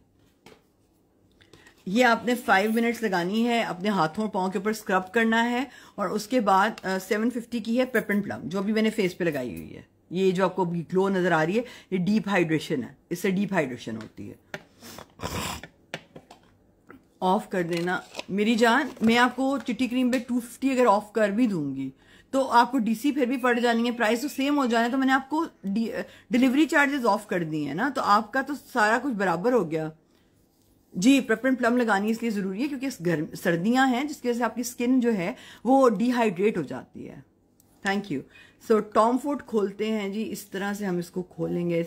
ये आपने 5 मिनट्स लगानी है, अपने हाथों पाँव के ऊपर स्क्रब करना है और उसके बाद 750 की है पेपन प्लम, जो अभी मैंने फेस पे लगाई हुई है। ये जो आपको ग्लो नजर आ रही है ये डीप हाइड्रेशन है, इससे डीप हाइड्रेशन होती है। ऑफ कर देना मेरी जान। मैं आपको चिट्टी क्रीम पे 250 अगर ऑफ कर भी दूंगी तो आपको डीसी फिर भी पड़ जानी है, प्राइस तो सेम हो जाना। तो मैंने आपको डिलीवरी चार्जेस ऑफ कर दिए हैं ना, तो आपका तो सारा कुछ बराबर हो गया जी। पेपन प्लम लगानी इसलिए जरूरी है क्योंकि सर्दियां हैं जिसकी वजह से आपकी स्किन जो है वो डिहाइड्रेट हो जाती है। Thank you. So Tom Ford खोलते हैं जी, इस तरह से हम इसको खोलेंगे।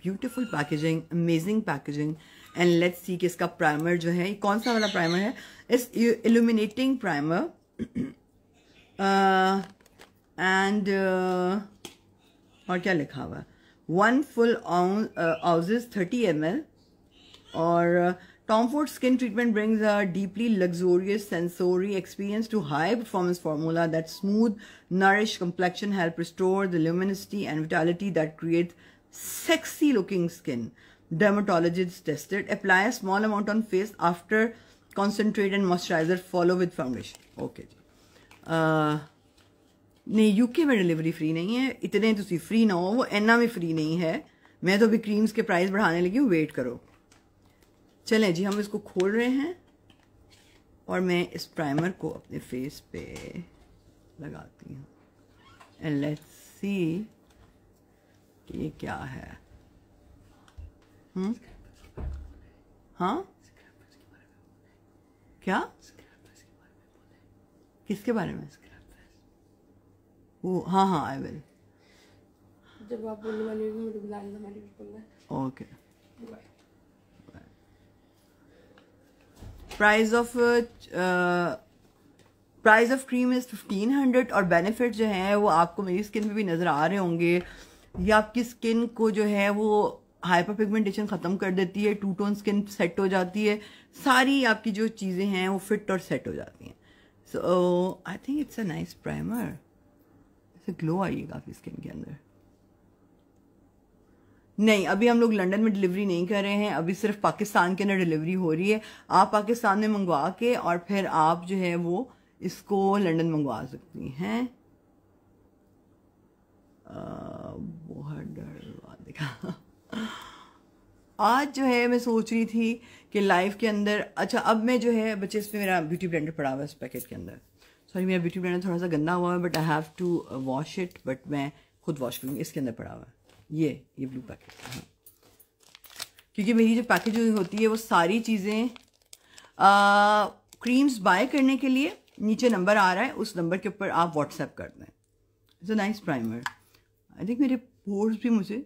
Beautiful packaging, amazing packaging. And let's see कि इसका प्राइमर जो है कौन सा वाला प्राइमर है। इस इल्यूमिनेटिंग प्राइमर एंड और क्या लिखा हुआ है, 1 full ounces 30 ml। और Tom Ford Skin Treatment brings a deeply luxurious sensory experience to high performance formula that smooth, nourish complexion, help restore the luminosity and vitality that create sexy looking skin. Dermatologists tested. Apply a small amount on face after concentrate and moisturizer. Follow with foundation. Okay जी। नहीं, UK में delivery free नहीं है, इतने तो free ना हो, वो एना में फ्री नहीं है। मैं तो अभी क्रीम्स के प्राइस बढ़ाने लगी हूँ, वेट करो। चलें जी, हम इसको खोल रहे हैं और मैं इस प्राइमर को अपने फेस पे लगाती हूँ। एंड लेट्स सी ये क्या है। हाँ क्या, किसके बारे में? वो हाँ आई विल। जब आप बोलने वाली होगी मुझे बुलाना, मैंने भी बोलना है। Okay. Price of cream is 1500 और बेनिफिट जो है वो आपको मेरी स्किन पे भी नजर आ रहे होंगे। ये आपकी स्किन को जो है वो हाइपर पिगमेंटेशन खत्म कर देती है, टू टोन स्किन सेट हो जाती है, सारी आपकी जो चीजें हैं वो फिट और सेट हो जाती हैं। So I think it's a nice primer. Glow आएगी काफी स्किन के अंदर। नहीं, अभी हम लोग लंदन में डिलीवरी नहीं कर रहे हैं, अभी सिर्फ पाकिस्तान के अंदर डिलीवरी हो रही है। आप पाकिस्तान में मंगवा के और फिर आप जो है वो इसको लंदन मंगवा सकती हैं। बहुत डर देखा। आज जो है मैं सोच रही थी कि लाइफ के अंदर, अच्छा अब मैं जो है बच्चे, इसमें मेरा ब्यूटी ब्लेंडर पड़ा हुआ है इस पैकेट के अंदर। सॉरी, मेरा ब्यूटी ब्लेंडर थोड़ा सा गंदा हुआ है but I have to wash it, but मैं खुद वॉश करूँगी। इसके अंदर पड़ा हुआ है ये ब्लू पैकेट। हाँ, क्योंकि मेरी जो पैकेजिंग होती है वो सारी चीज़ें क्रीम्स बाय करने के लिए नीचे नंबर आ रहा है, उस नंबर के ऊपर आप व्हाट्सएप कर दें। It's a nice primer. I think मेरे पोर्स भी मुझे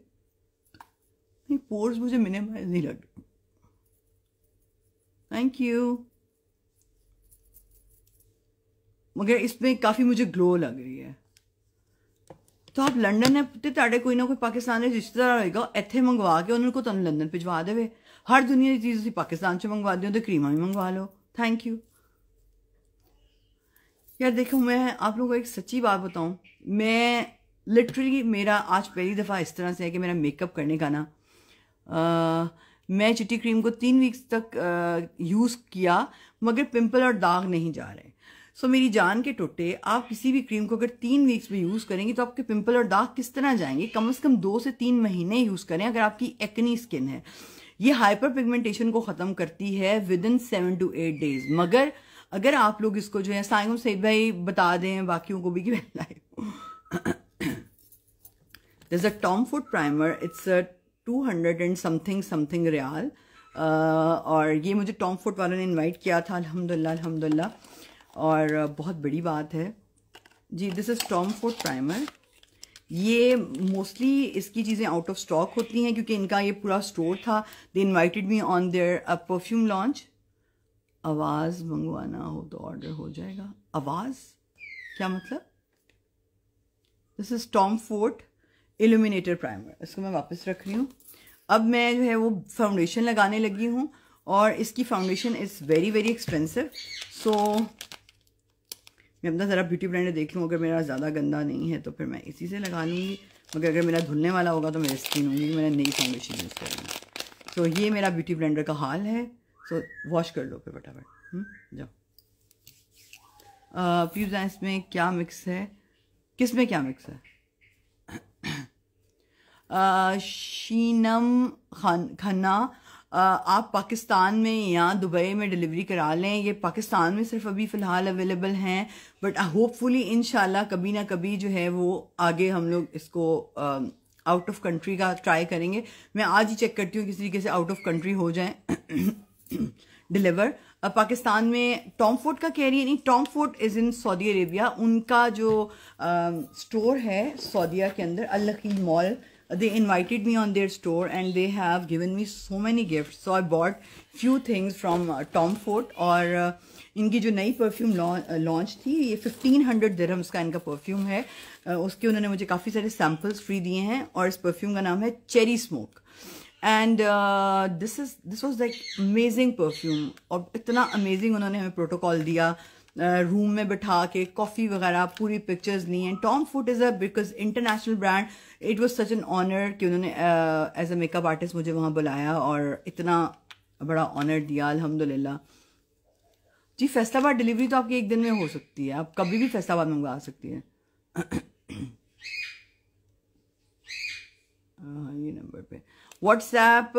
मिनिमाइज नहीं लग रहे। Thank you. मगर इसमें काफ़ी मुझे ग्लो लग रही है। तो आप लंडन है तो ताड़े कोई ना कोई पाकिस्तानी रिश्तेदार होएगा, इत्थे मंगवा के उन्होंने को तुम लंदन भिजवा देवे। हर दुनिया की चीज़ पाकिस्तान से मंगवा दो तो क्रीमा भी मंगवा लो। थैंक यू यार। देखो, मैं आप लोगों को एक सच्ची बात बताऊं, मैं लिटरली मेरा आज पहली दफ़ा इस तरह से है कि मेरा मेकअप करने का ना मैं चिट्टी क्रीम को 3 वीक्स तक यूज़ किया, मगर पिंपल और दाग नहीं जा रहे। सो मेरी जान के टोटे, आप किसी भी क्रीम को अगर 3 वीक्स में यूज़ करेंगे तो आपके पिंपल और दाग किस तरह जाएंगे? कम से कम 2 से 3 महीने यूज़ करें अगर आपकी एक्नी स्किन है। ये हाइपर पिगमेंटेशन को ख़त्म करती है विद इन 7 to 8 days। मगर अगर आप लोग इसको जो है साइम सईद भाई बता दें बाकियों को भी कि there's a Tom Ford primer, it's a 200 and something riyal, और ये मुझे टॉम फोर्ड वालों ने इनवाइट किया था, अल्हम्दुलिल्लाह, और बहुत बड़ी बात है जी। This is Tom Ford primer. ये मोस्टली इसकी चीज़ें आउट ऑफ स्टॉक होती हैं क्योंकि इनका ये पूरा स्टोर था। दे invited me on their perfume launch. आवाज़ मंगवाना हो तो ऑर्डर हो जाएगा। आवाज़ क्या मतलब? This is Tom Ford illuminator primer. इसको मैं वापस रख रही हूँ। अब मैं जो है वो फाउंडेशन लगाने लगी हूँ, और इसकी foundation is very very expensive. So मैं अपना ज़रा ब्यूटी ब्लेंडर देख लूँ, अगर मेरा ज़्यादा गंदा नहीं है तो फिर मैं इसी से लगा लूँगी, मगर अगर मेरा धुलने वाला होगा तो मेरी स्किन होगी, मैंने नई फाउंडेशन यूज़ करूँगी। तो ये मेरा ब्यूटी ब्लेंडर का हाल है। सो वॉश कर लो फिर फटाफट। जाओ प्लीज़, इसमें क्या मिक्स है, किस में क्या मिक्स है? शीनम खन्ना, आप पाकिस्तान में या दुबई में डिलीवरी करा लें। ये पाकिस्तान में सिर्फ अभी फ़िलहाल अवेलेबल हैं, बट होपफुली इंशाल्लाह कभी ना कभी जो है वो आगे हम लोग इसको आउट ऑफ कंट्री का ट्राई करेंगे। मैं आज ही चेक करती हूँ किसी तरीके से आउट ऑफ कंट्री हो जाए डिलीवर। पाकिस्तान में टॉम फोर्ड का कह रही है, नहीं, Tom Ford is in Saudi Arabia. उनका जो स्टोर है सऊदीया के अंदर, अल नखील mall, they invited me on their store and they have given me so many gifts. So I bought few things from Tom Ford। और इनकी जो नई परफ्यूम लॉन्च थी, ये 1500 दिरहम्स का इनका परफ्यूम है। उसके उन्होंने मुझे काफ़ी सारे सैम्पल्स फ्री दिए हैं, और इस परफ्यूम का नाम है cherry smoke. And this was like amazing perfume, और इतना अमेजिंग उन्होंने हमें प्रोटोकॉल दिया, रूम में बिठा के कॉफ़ी वगैरह, पूरी पिक्चर्स ली हैं। Tom Ford is a because international brand, it was such an honour कि उन्होंने एज अ मेकअप आर्टिस्ट मुझे वहाँ बुलाया और इतना बड़ा ऑनर दिया, अल्हम्दुलिल्लाह जी। फैसलाबाद डिलीवरी तो आपकी एक दिन में हो सकती है, आप कभी भी फैसलाबाद मंगवा सकती हैं। ये नंबर पे व्हाट्सएप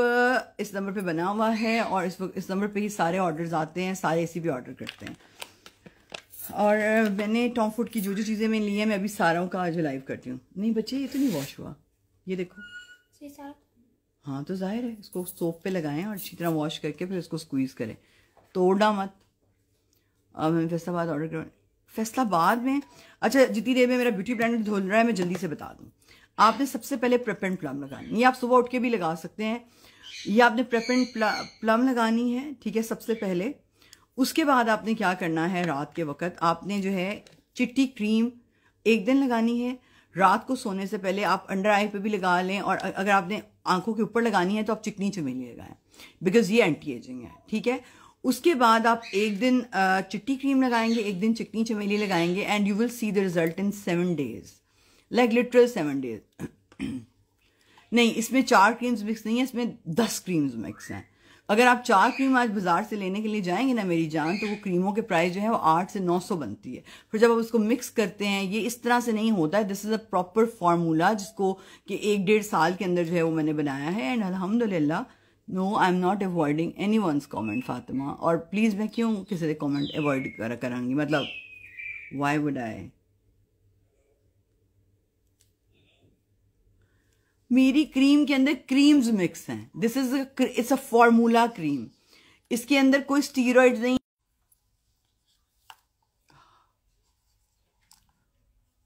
इस नंबर पे बना हुआ है, और इस नंबर पे ही सारे ऑर्डर्स आते हैं, सारे इसी पे ऑर्डर करते हैं। और मैंने टॉम फोर्ड की जो जो चीज़ें मैंने ली हैं, मैं अभी सारों का आज लाइव करती हूँ। नहीं बच्चे, ये तो नहीं वॉश हुआ, ये देखो। हाँ तो जाहिर है, इसको सोप पे लगाएं और अच्छी तरह वॉश करके फिर इसको स्क्वीज़ करें, तोड़ना मत। अब मैं फैसलाबाद ऑर्डर कर, फैसलाबाद में। अच्छा, जितनी देर में मेरा ब्यूटी ब्लेंडर धुल रहा है मैं जल्दी से बता दूँ। आपने सबसे पहले प्रेप एंड प्लम लगानी, ये आप सुबह उठ के भी लगा सकते हैं। ये आपने प्रेप एंड प्लम लगानी है, ठीक है, सबसे पहले। उसके बाद आपने क्या करना है, रात के वक्त आपने जो है चिट्टी क्रीम एक दिन लगानी है। रात को सोने से पहले आप अंडर आई पे भी लगा लें, और अगर आपने आंखों के ऊपर लगानी है तो आप चिकनी चमेली लगाएं, बिकॉज ये एंटी एजिंग है, ठीक है। उसके बाद आप एक दिन चिट्टी क्रीम लगाएंगे, एक दिन चिकनी चमेली लगाएंगे, and you will see the result in 7 days, like literal 7 days। नहीं, इसमें 4 क्रीम्स मिक्स नहीं है, इसमें 10 क्रीम्स मिक्स हैं। अगर आप 4 क्रीम आज बाजार से लेने के लिए जाएंगे ना मेरी जान, तो वो क्रीमों के प्राइस जो है वो 800 से 900 बनती है। फिर जब आप उसको मिक्स करते हैं, ये इस तरह से नहीं होता है। This is a proper formula जिसको कि 1-1.5 साल के अंदर जो है वो मैंने बनाया है, एंड अल्हम्दुलिल्लाह। No, I am not avoiding anyone's comment Fatima, और प्लीज़ मैं क्यों किसी से कॉमेंट अवॉइड करांगी, मतलब वाई वुड आई। मेरी क्रीम के अंदर क्रीम्स मिक्स हैं, this is it's a formula cream, इसके अंदर कोई स्टीरॉइड्स नहीं।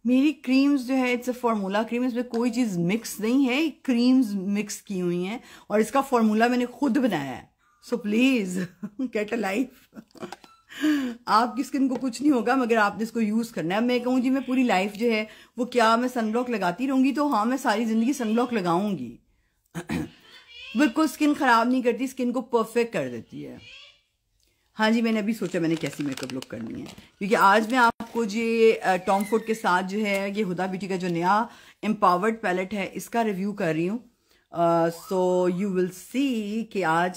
मेरी क्रीम्स जो है इट्स अ फार्मूला क्रीम, इसमें कोई चीज़ मिक्स नहीं है, क्रीम्स मिक्स की हुई हैं, और इसका फार्मूला मैंने खुद बनाया है। So please get a life. आपकी स्किन को कुछ नहीं होगा, मगर आपने इसको यूज़ करना है। मैं कहूँ जी मैं पूरी लाइफ जो है वो क्या मैं सनब्लॉक लगाती रहूँगी, तो हाँ मैं सारी ज़िंदगी सनब्लॉक लगाऊंगी। बिल्कुल स्किन ख़राब नहीं करती, स्किन को परफेक्ट कर देती है। हाँ जी, मैंने अभी सोचा मैंने कैसी मेकअप लुक करनी है, क्योंकि आज मैं आपको ये टॉम फोर्ड के साथ जो है ये हुदा ब्यूटी का जो नया एम्पावर्ड पैलेट है इसका रिव्यू कर रही हूँ। सो यू विल सी कि आज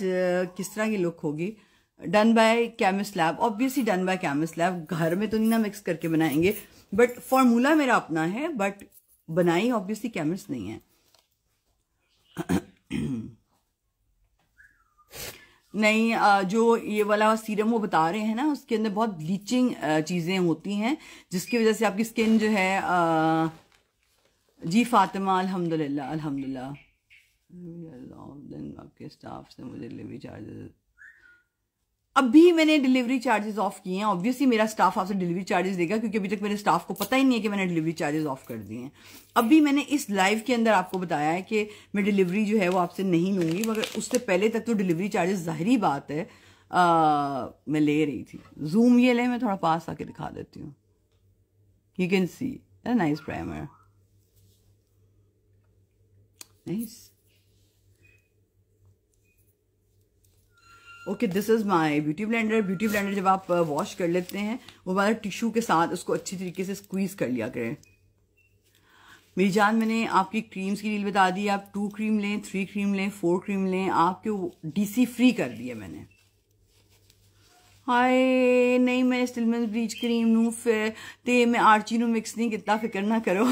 किस तरह की लुक होगी। Done by chemist lab, obviously done by chemist lab. घर में तो नहीं ना मिक्स करके बनाएंगे, बट फॉर्मूला मेरा अपना है, बट बनाई ऑब्वियसली केमिस्ट नहीं है। नहीं, जो ये वाला सीरम वो बता रहे हैं ना, उसके अंदर बहुत ब्लीचिंग चीजें होती हैं, जिसकी वजह से आपकी स्किन जो है जी फातिमा, अल्हम्दुलिल्लाह अल्हम्दुलिल्लाह। आपके स्टाफ से मुझे डिलीवरी चार्जेस, अभी मैंने डिलीवरी चार्जेस ऑफ किए हैं। ऑब्वियसली मेरा स्टाफ आपसे डिलीवरी चार्जेस देगा, क्योंकि अभी तक मेरे स्टाफ को पता ही नहीं है कि मैंने डिलीवरी चार्जेस ऑफ कर दिए हैं। अभी मैंने इस लाइव के अंदर आपको बताया है कि मैं डिलीवरी जो है वो आपसे नहीं लूंगी, मगर उससे पहले तक तो डिलीवरी चार्जेस जाहिर बात है मैं ले रही थी। जूम ये ले, मैं थोड़ा पास आके दिखा देती हूँ। You can C nice primer, nice. Okay, this is my beauty blender. Beauty blender जब आप वॉश कर लेते हैं, वो वाला टिश्यू के साथ उसको अच्छी तरीके से स्क्वीज कर लिया करें। मेरी जान, मैंने आपकी क्रीम्स की डील बता दी। आप 2 क्रीम लें, 3 क्रीम लें, 4 क्रीम लें, आपके डीसी फ्री कर दिया मैंने। हाय नहीं, मैं स्टिलमेंस ब्लीच क्रीम नू फिर ते मैं आर्ची नू मिक्स नहीं कितना, फिक्र ना करो।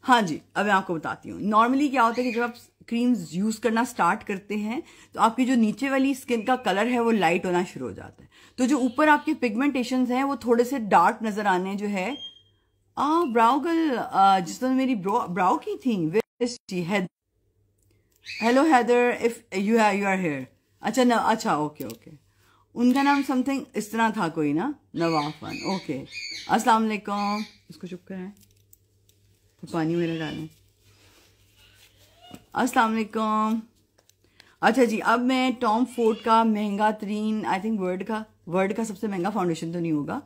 हाँ जी, अब मैं आपको बताती हूँ। नॉर्मली क्या होता है कि जब आप क्रीम्स यूज करना स्टार्ट करते हैं तो आपकी जो नीचे वाली स्किन का कलर है वो लाइट होना शुरू हो जाता है, तो जो ऊपर आपके पिगमेंटेशंस हैं वो थोड़े से डार्क नजर आने जो है। ब्राउ गर्ल जिसने मेरी ब्राउ की थी, hello Haider, if you are here. अच्छा न, अच्छा ओके ओके, उनका नाम समथिंग इस तरह था कोई ना, नवाफन। ओके, अस्सलाम वालेकुम। इसको चुप कराएं, तो पानी मेरा डालें। अस्सलाम वालेकुम। अच्छा जी, अब मैं टॉम फोर्ड का महंगा तरीन, आई थिंक वर्ल्ड का सबसे महंगा फाउंडेशन तो नहीं होगा,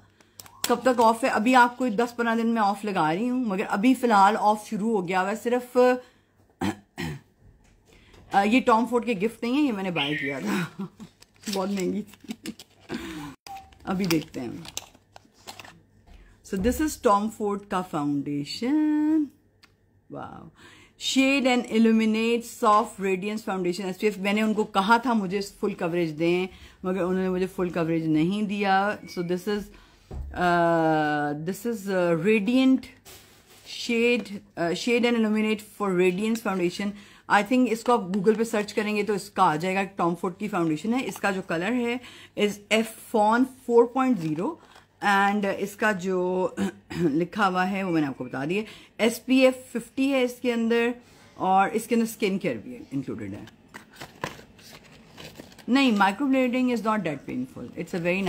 कब तक ऑफ है? अभी आपको 10-15 दिन में ऑफ लगा रही हूँ, मगर अभी फिलहाल ऑफ शुरू हो गया हुआ। सिर्फ ये टॉम फोर्ड के गिफ्ट नहीं है, ये मैंने बाय किया था। बहुत महंगी थी। अभी देखते हैं। So this is Tom Ford का foundation. Wow, shade and illuminate soft radiance foundation SPF. मैंने उनको कहा था मुझे फुल कवरेज दें, मगर उन्होंने मुझे फुल कवरेज नहीं दिया। So this is radiant shade and illuminate for radiance foundation. I think इसको आप गूगल पे सर्च करेंगे तो इसका आ जाएगा। टॉम फोर्ड की फाउंडेशन है। इसका जो कलर है इज F-Fawn 4.0 एंड इसका जो लिखा हुआ है वो मैंने आपको बता दिया। SPF 50 है इसके अंदर, और इसके अंदर स्किन केयर भी इंक्लूडेड है। नहीं, microblading is not that painful. It's a very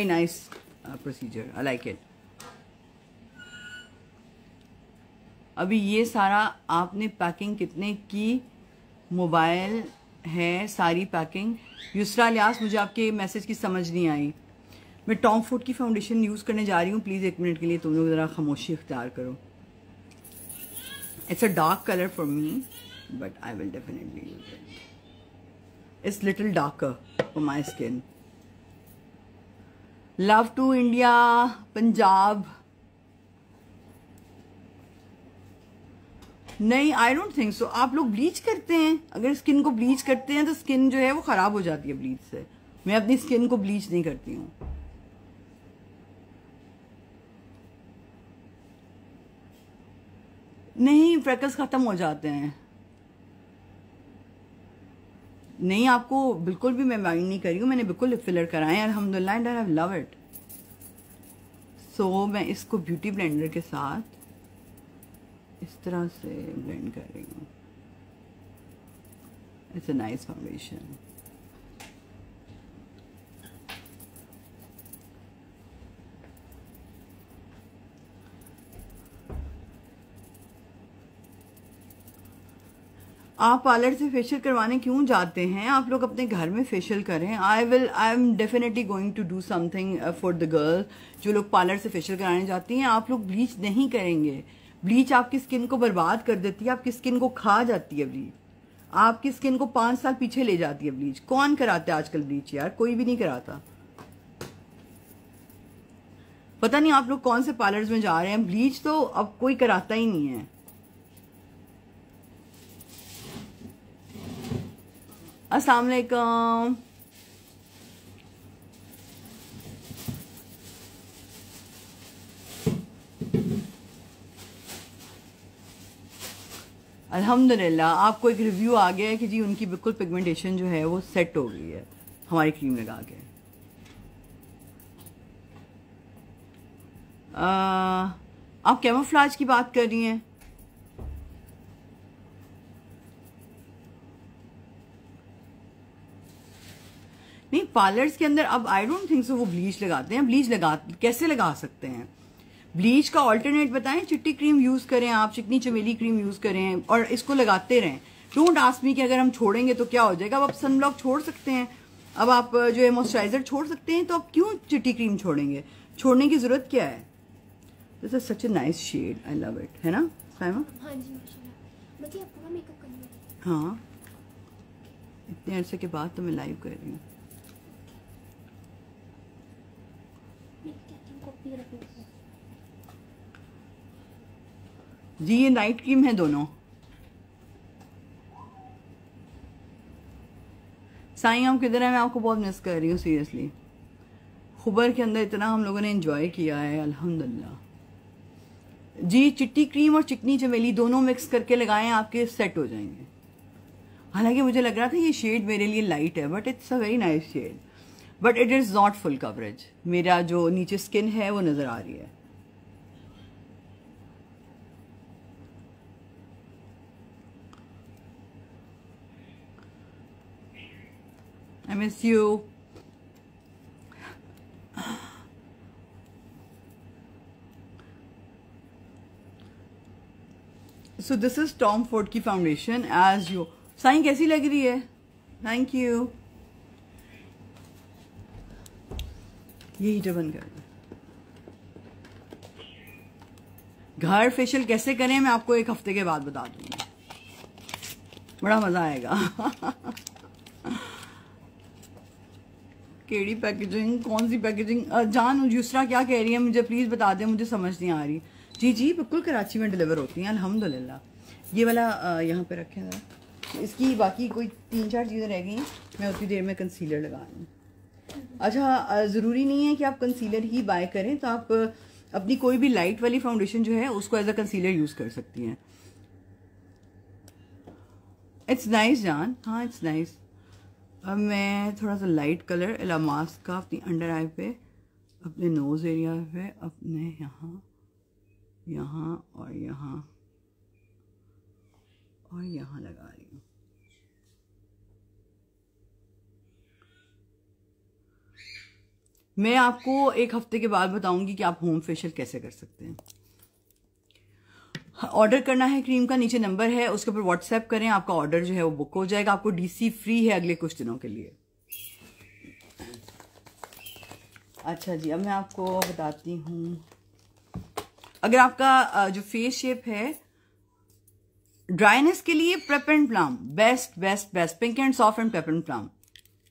nice procedure, I like it. अभी ये सारा आपने पैकिंग कितने की? मोबाइल है सारी पैकिंग। युसरा लियास, मुझे आपके मैसेज की समझ नहीं आई। मैं टॉम फोर्ड की फाउंडेशन यूज करने जा रही हूँ। प्लीज 1 मिनट के लिए तुम लोग जरा खामोशी इख्तियार करो। It's a dark colour for me, but I will definitely use it. It's little darker for my skin. Love to India, Punjab. नहीं, आई डोंट थिंक सो। आप लोग ब्लीच करते हैं? अगर स्किन को ब्लीच करते हैं तो स्किन जो है वो खराब हो जाती है ब्लीच से। मैं अपनी स्किन को ब्लीच नहीं करती हूँ। नहीं, फ्रेकल्स खत्म हो जाते हैं। नहीं, आपको बिल्कुल भी मैं माइंड नहीं कर रही हूँ। मैंने बिल्कुल लिप फिलर कराए अल्हम्दुलिल्लाह and I have love it. So मैं इसको ब्यूटी ब्लेंडर के साथ इस तरह से ब्लेंड कर रही हूँ। It's a nice foundation. आप पार्लर से फेशियल करवाने क्यों जाते हैं? आप लोग अपने घर में फेशियल करें। I am definitely going to do something for the girl जो लोग पार्लर से फेशियल कराने जाती हैं। आप लोग ब्लीच नहीं करेंगे। ब्लीच आपकी स्किन को बर्बाद कर देती है, आपकी स्किन को खा जाती है ब्लीच, आपकी स्किन को 5 साल पीछे ले जाती है ब्लीच। कौन कराता है आजकल ब्लीच? यार कोई भी नहीं कराता। पता नहीं आप लोग कौन से पार्लर्स में जा रहे हैं, ब्लीच तो अब कोई कराता ही नहीं है। अस्सलाम वालेकुम। अल्हम्दुलिल्लाह आपको एक रिव्यू आ गया है कि जी उनकी बिल्कुल पिगमेंटेशन जो है वो सेट हो गई है हमारी क्रीम लगा के। आप कैमोफ्लेज की बात कर रही हैं? नहीं, पार्लर्स के अंदर अब आई डोंट थिंक सो वो ब्लीच लगाते हैं। ब्लीच कैसे लगा सकते हैं? ब्लीच का ऑल्टरनेट बताएं, चिट्टी क्रीम यूज करें, आप चिकनी चमेली क्रीम यूज करें और इसको लगाते रहें। डोंट आस्क मी कि अगर हम छोड़ेंगे तो क्या हो जाएगा। अब आप सनब्लॉक छोड़ सकते हैं, अब आप जो है मॉइस्चराइजर छोड़ सकते हैं, तो आप क्यों चिट्टी क्रीम छोड़ेंगे? छोड़ने की जरूरत क्या है? This is such a nice shade, I love it, है ना साइमा? हाँ जी माशाल्लाह। मतलब पूरा मेकअप करना है। हाँ, इतने अरसे के बाद तो मैं लाइव कर रही हूँ। जी ये नाइट क्रीम है दोनों। साईं आप किधर है? मैं आपको बहुत मिस कर रही हूँ सीरियसली। खुबर के अंदर इतना हम लोगों ने एंजॉय किया है अल्हम्दुलिल्लाह। जी चिट्टी क्रीम और चिकनी चमेली दोनों मिक्स करके लगाएं, आपके सेट हो जाएंगे। हालांकि मुझे लग रहा था ये शेड मेरे लिए लाइट है, but it's a very nice shade, but it is not full coverage. मेरा जो नीचे स्किन है वो नजर आ रही है। I miss you. So this is Tom Ford की फाउंडेशन as you। साइन कैसी लग रही है? Thank you. ये हीटर बंद कर दो। घर फेशियल कैसे करें मैं आपको एक हफ्ते के बाद बता दूंगी, बड़ा मजा आएगा। केड़ी पैकेजिंग? कौन सी पैकेजिंग? जान यूसरा क्या कह रही है मुझे प्लीज बता दें, मुझे समझ नहीं आ रही। जी जी बिल्कुल कराची में डिलीवर होती हैं अल्हम्दुलिल्लाह। ये वाला यहाँ पे रखें जरा। इसकी बाकी कोई 3-4 चीज़ें रह गई हैं, मैं उतनी देर में कंसीलर लगा लूँ। अच्छा ज़रूरी नहीं है कि आप कंसीलर ही बाय करें, तो आप अपनी कोई भी लाइट वाली फाउंडेशन जो है उसको एज अ कंसीलर यूज़ कर सकती हैं। इट्स नाइस जान, हाँ इट्स नाइस। अब मैं थोड़ा सा लाइट कलर एलामास का अपनी अंडर आई पे, अपने नोज एरिया पे, अपने यहाँ यहाँ और यहाँ और यहाँ लगा रही हूँ। मैं आपको एक हफ्ते के बाद बताऊंगी कि आप होम फेशियल कैसे कर सकते हैं। ऑर्डर करना है क्रीम का, नीचे नंबर है, उसके ऊपर व्हाट्सएप करें, आपका ऑर्डर जो है वो बुक हो जाएगा। आपको डीसी फ्री है अगले कुछ दिनों के लिए। अच्छा जी, अब मैं आपको बताती हूँ, अगर आपका जो फेस शेप है ड्राइनेस के लिए prep and plump best best best, pink and soft and prep and plump.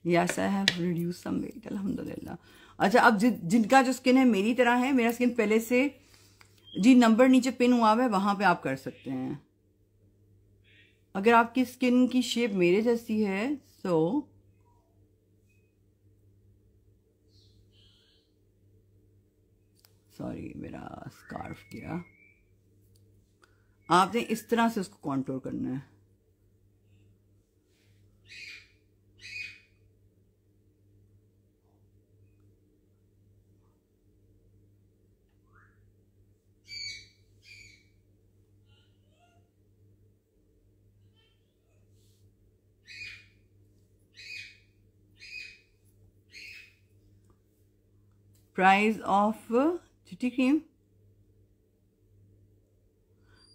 Yes I have reduce some weight अल्हम्दुलिल्लाह। अच्छा अब जिनका जो स्किन है मेरी तरह है, मेरा स्किन पहले से जी नंबर नीचे पिन हुआ हुआ है, वहां पे आप कर सकते हैं। अगर आपकी स्किन की शेप मेरे जैसी है सो सॉरी मेरा स्कार्फ किया, आपने इस तरह से उसको कॉन्टूर करना है। प्राइस ऑफ चिट्टी क्रीम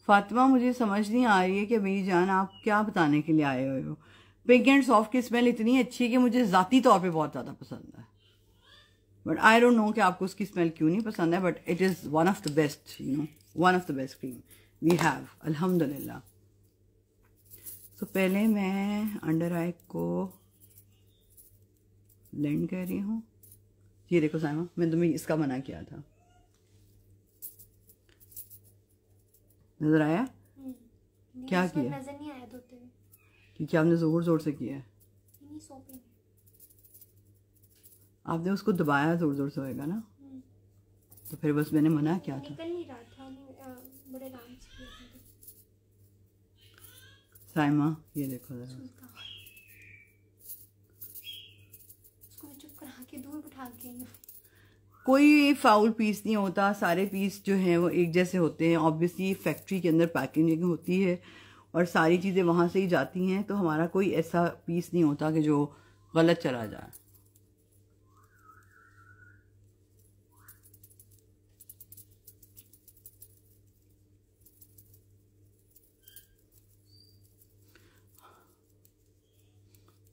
फातिमा मुझे समझ नहीं आ रही है कि मेरी जान आप क्या बताने के लिए आए हुए हो। पिंक एंड सॉफ्ट की स्मेल इतनी अच्छी है कि मुझे ज़ाती तौर पे बहुत ज़्यादा पसंद है, बट आई डोंट नो कि आपको उसकी स्मेल क्यों नहीं पसंद है, but it is one of the best, you know, one of the best cream we have अल्हम्दुलिल्लाह। तो पहले मैं अंडर आई को ब्लेंड कर रही हूँ। ये देखो साइमा, मैंने तुम्हें इसका मना किया था, नजर आया? क्या किया? नजर नहीं आया धोते हुए, क्योंकि आपने जोर जोर से किया है। नहीं सो पे आपने उसको दबाया जोर जोर से, होएगा ना? तो फिर बस मैंने मना किया था। निकल नहीं रहा था, बड़े आराम से किया था। साइमा ये देखो जरा, उसको चुप करा के दूर बिठा के। कोई फाउल पीस नहीं होता, सारे पीस जो हैं वो एक जैसे होते हैं। ऑब्वियसली फैक्ट्री के अंदर पैकेजिंग होती है और सारी चीज़ें वहाँ से ही जाती हैं, तो हमारा कोई ऐसा पीस नहीं होता कि जो गलत चला जाए।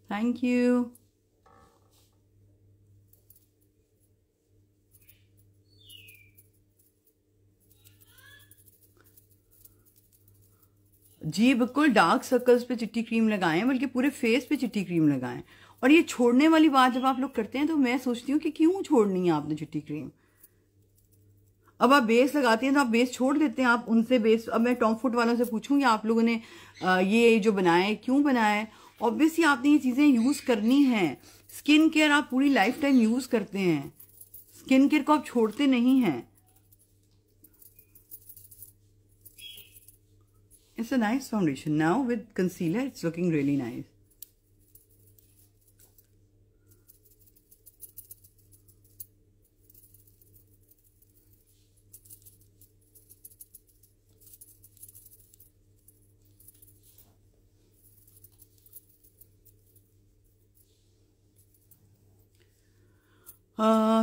Thank you. जी बिल्कुल, डार्क सर्कल्स पे चिट्टी क्रीम लगाएं, बल्कि पूरे फेस पे चिट्टी क्रीम लगाएं। और ये छोड़ने वाली बात जब आप लोग करते हैं तो मैं सोचती हूँ कि क्यों छोड़नी है आपने चिट्टी क्रीम। अब आप बेस लगाती हैं तो आप बेस छोड़ देते हैं, आप उनसे बेस। अब मैं टॉम फूड वालों से पूछूंगी आप लोगों ने ये जो बनाए क्यों बनाए। ऑब्वियसली आपने ये चीज़ें यूज़ करनी है। स्किन केयर आप पूरी लाइफ टाइम यूज़ करते हैं, स्किन केयर को आप छोड़ते नहीं हैं। It's a nice foundation. Now with concealer, it's looking really nice.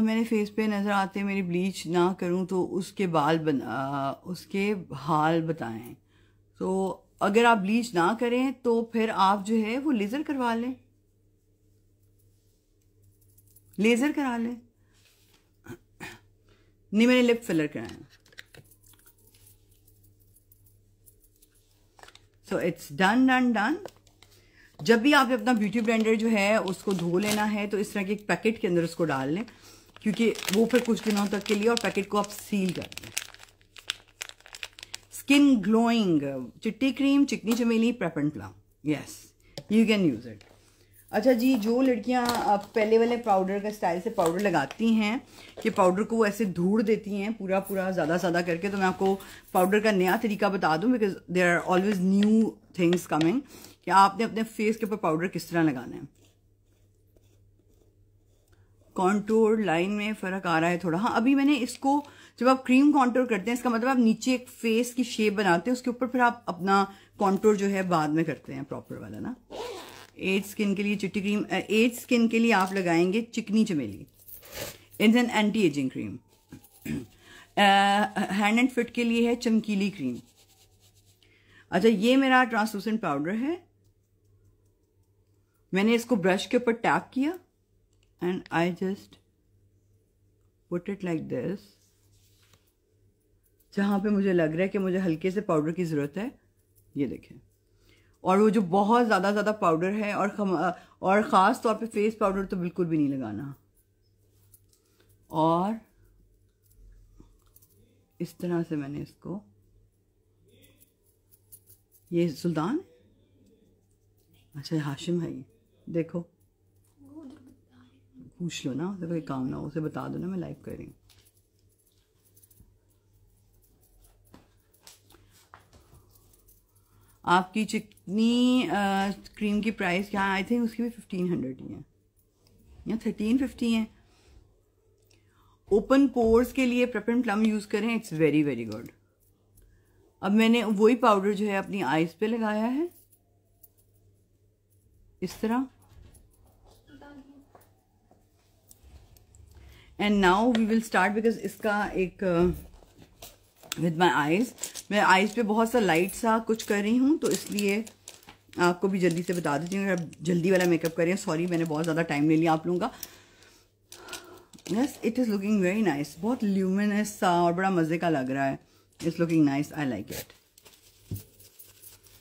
मैंने फेस पे नज़र आते मेरी ब्लीच ना करूं तो उसके उसके हाल बताएं। तो अगर आप ब्लीच ना करें तो फिर आप जो है वो लेज़र करवा लें, लेज़र करा लें। नहीं, मैंने लिप फिलर कराया। So it's done done done. जब भी आप अपना ब्यूटी ब्लेंडर जो है उसको धो लेना है तो इस तरह के एक पैकेट के अंदर उसको डाल लें, क्योंकि वो फिर कुछ दिनों तक के लिए, और पैकेट को आप सील कर दें। स्किन ग्लोइंग चिट्टी क्रीम, चिकनी चमेली, prep and plump, yes you can use it. अच्छा जी, जो लड़कियां पहले वाले पाउडर का स्टाइल से पाउडर लगाती हैं कि पाउडर को वो ऐसे धूड़ देती हैं पूरा पूरा ज़्यादा करके, तो मैं आपको पाउडर का नया तरीका बता दूं, because there are always new things coming, कि आपने अपने फेस के ऊपर पाउडर किस तरह लगाना है। कॉन्टूर लाइन में फ़र्क आ रहा है थोड़ा। हाँ, अभी मैंने इसको, जब आप क्रीम कॉन्टूर करते हैं इसका मतलब आप नीचे एक फेस की शेप बनाते हैं, उसके ऊपर फिर आप अपना कॉन्टूर जो है बाद में करते हैं प्रॉपर वाला ना। एज स्किन के लिए चिट्टी क्रीम, एज स्किन के लिए आप लगाएंगे चिकनी चमेली, it's an anti ageing cream. Hand and fit के लिए है चमकीली क्रीम। अच्छा, ये मेरा ट्रांसलूसेंट पाउडर है, मैंने इसको ब्रश के ऊपर टैप किया and I just put it like this, जहां पे मुझे लग रहा है कि मुझे हल्के से पाउडर की जरूरत है, ये देखें। और वो जो बहुत ज़्यादा पाउडर है और ख़ास तौर पे फेस पाउडर तो बिल्कुल भी नहीं लगाना। और इस तरह से मैंने इसको, ये सुल्तान, अच्छा हाशिम है ये, देखो पूछ लो ना उसे, कोई काम ना हो उसे बता दो ना मैं लाइव कर रही हूँ। आपकी चिकनी क्रीम की प्राइस क्या है? आई थिंक उसकी भी 1500 ही है या 1350 है। ओपन पोर्स के लिए प्रेप एंड प्लम यूज करें, इट्स वेरी वेरी गुड। अब मैंने वही पाउडर जो है अपनी आईज पे लगाया है इस तरह, and now we will start, because इसका एक विद माई आईज, मैं आईज पे बहुत सा लाइट सा कुछ कर रही हूँ, तो इसलिए आपको भी जल्दी से बता देती हूँ अगर आप जल्दी वाला मेकअप करें। सॉरी मैंने बहुत ज़्यादा टाइम ले लिया आप लोगों का। Yes, it is looking very nice, बहुत ल्यूमिनस सा और बड़ा मज़े का लग रहा है। It's looking nice, I like it,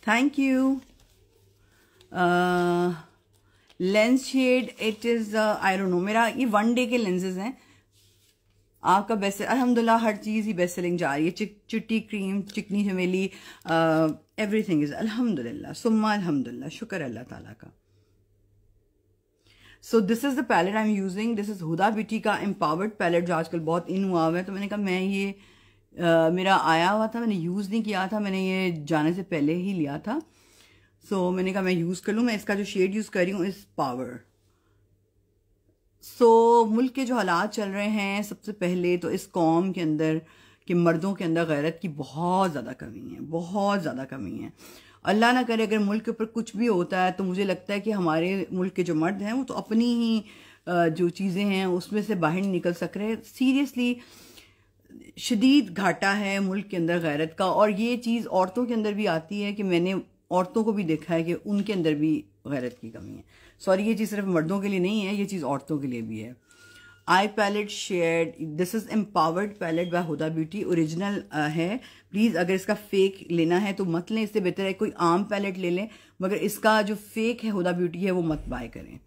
thank you. Lens shade, it is I don't know, मेरा ये 1 डे के लेंसेज हैं, आपका बेस्ट, अल्हम्दुलिल्लाह हर चीज़ ही बेस्ट सेलिंग जा रही है। चिट्टी क्रीम, चिकनी चमेली, एवरीथिंग इज अल्हम्दुलिल्लाह, सुम्मा अल्हम्दुलिल्लाह, शुक्र अल्लाह ताला का। So this is the palette I am using. This is Huda Beauty का एम्पावर्ड पैलेट जो आजकल बहुत इन हुआ हुआ है। तो मैंने कहा मैं ये मेरा आया हुआ था, मैंने यूज़ नहीं किया था, मैंने ये जाने से पहले ही लिया था। सो मैंने कहा मैं यूज़ कर लूँ। मैं इसका जो शेड यूज़ कर रही हूँ इस पावर। सो मुल्क के जो हालात चल रहे हैं, सबसे पहले तो इस कौम के अंदर कि मर्दों के अंदर गैरत की बहुत ज़्यादा कमी है, बहुत ज़्यादा कमी है। अल्लाह ना करे अगर मुल्क के ऊपर कुछ भी होता है तो मुझे लगता है कि हमारे मुल्क के जो मर्द हैं वो तो अपनी ही जो चीज़ें हैं उसमें से बाहर नहीं निकल सक रहे। सीरियसली शदीद घाटा है मुल्क के अंदर गैरत का। और ये चीज़ औरतों के अंदर भी आती है कि मैंने औरतों को भी देखा है कि उनके अंदर भी गैरत की कमी है। सॉरी, ये चीज़ सिर्फ मर्दों के लिए नहीं है, ये चीज़ औरतों के लिए भी है। Eye palette shade, this is empowered palette by Huda Beauty, original है। प्लीज़ अगर इसका फेक लेना है तो मत लें, इससे बेहतर है कोई आम पैलेट ले लें, मगर इसका जो फेक है हुदा ब्यूटी है वो मत बाय करें।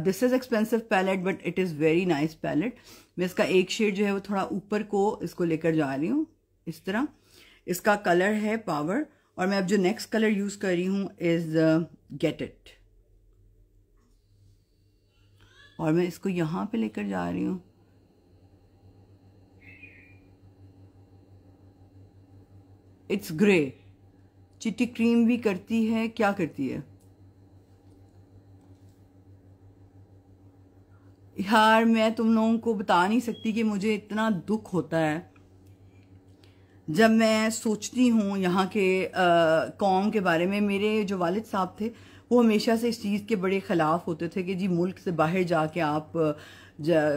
This is expensive palette but it is very nice palette. मैं इसका एक शेड जो है वो थोड़ा ऊपर को इसको लेकर जा रही हूँ इस तरह। इसका कलर है पावर। और मैं अब जो नेक्स्ट कलर यूज़ कर रही हूँ इज गेट इट, और मैं इसको यहां पे लेकर जा रही हूं। इट्स ग्रे, चिट्टी क्रीम भी करती है, क्या करती है यार, मैं तुम लोगों को बता नहीं सकती कि मुझे इतना दुख होता है जब मैं सोचती हूँ यहाँ के कौम के बारे में। मेरे जो वालिद साहब थे वो हमेशा से इस चीज़ के बड़े ख़िलाफ़ होते थे कि जी मुल्क से बाहर जाके आप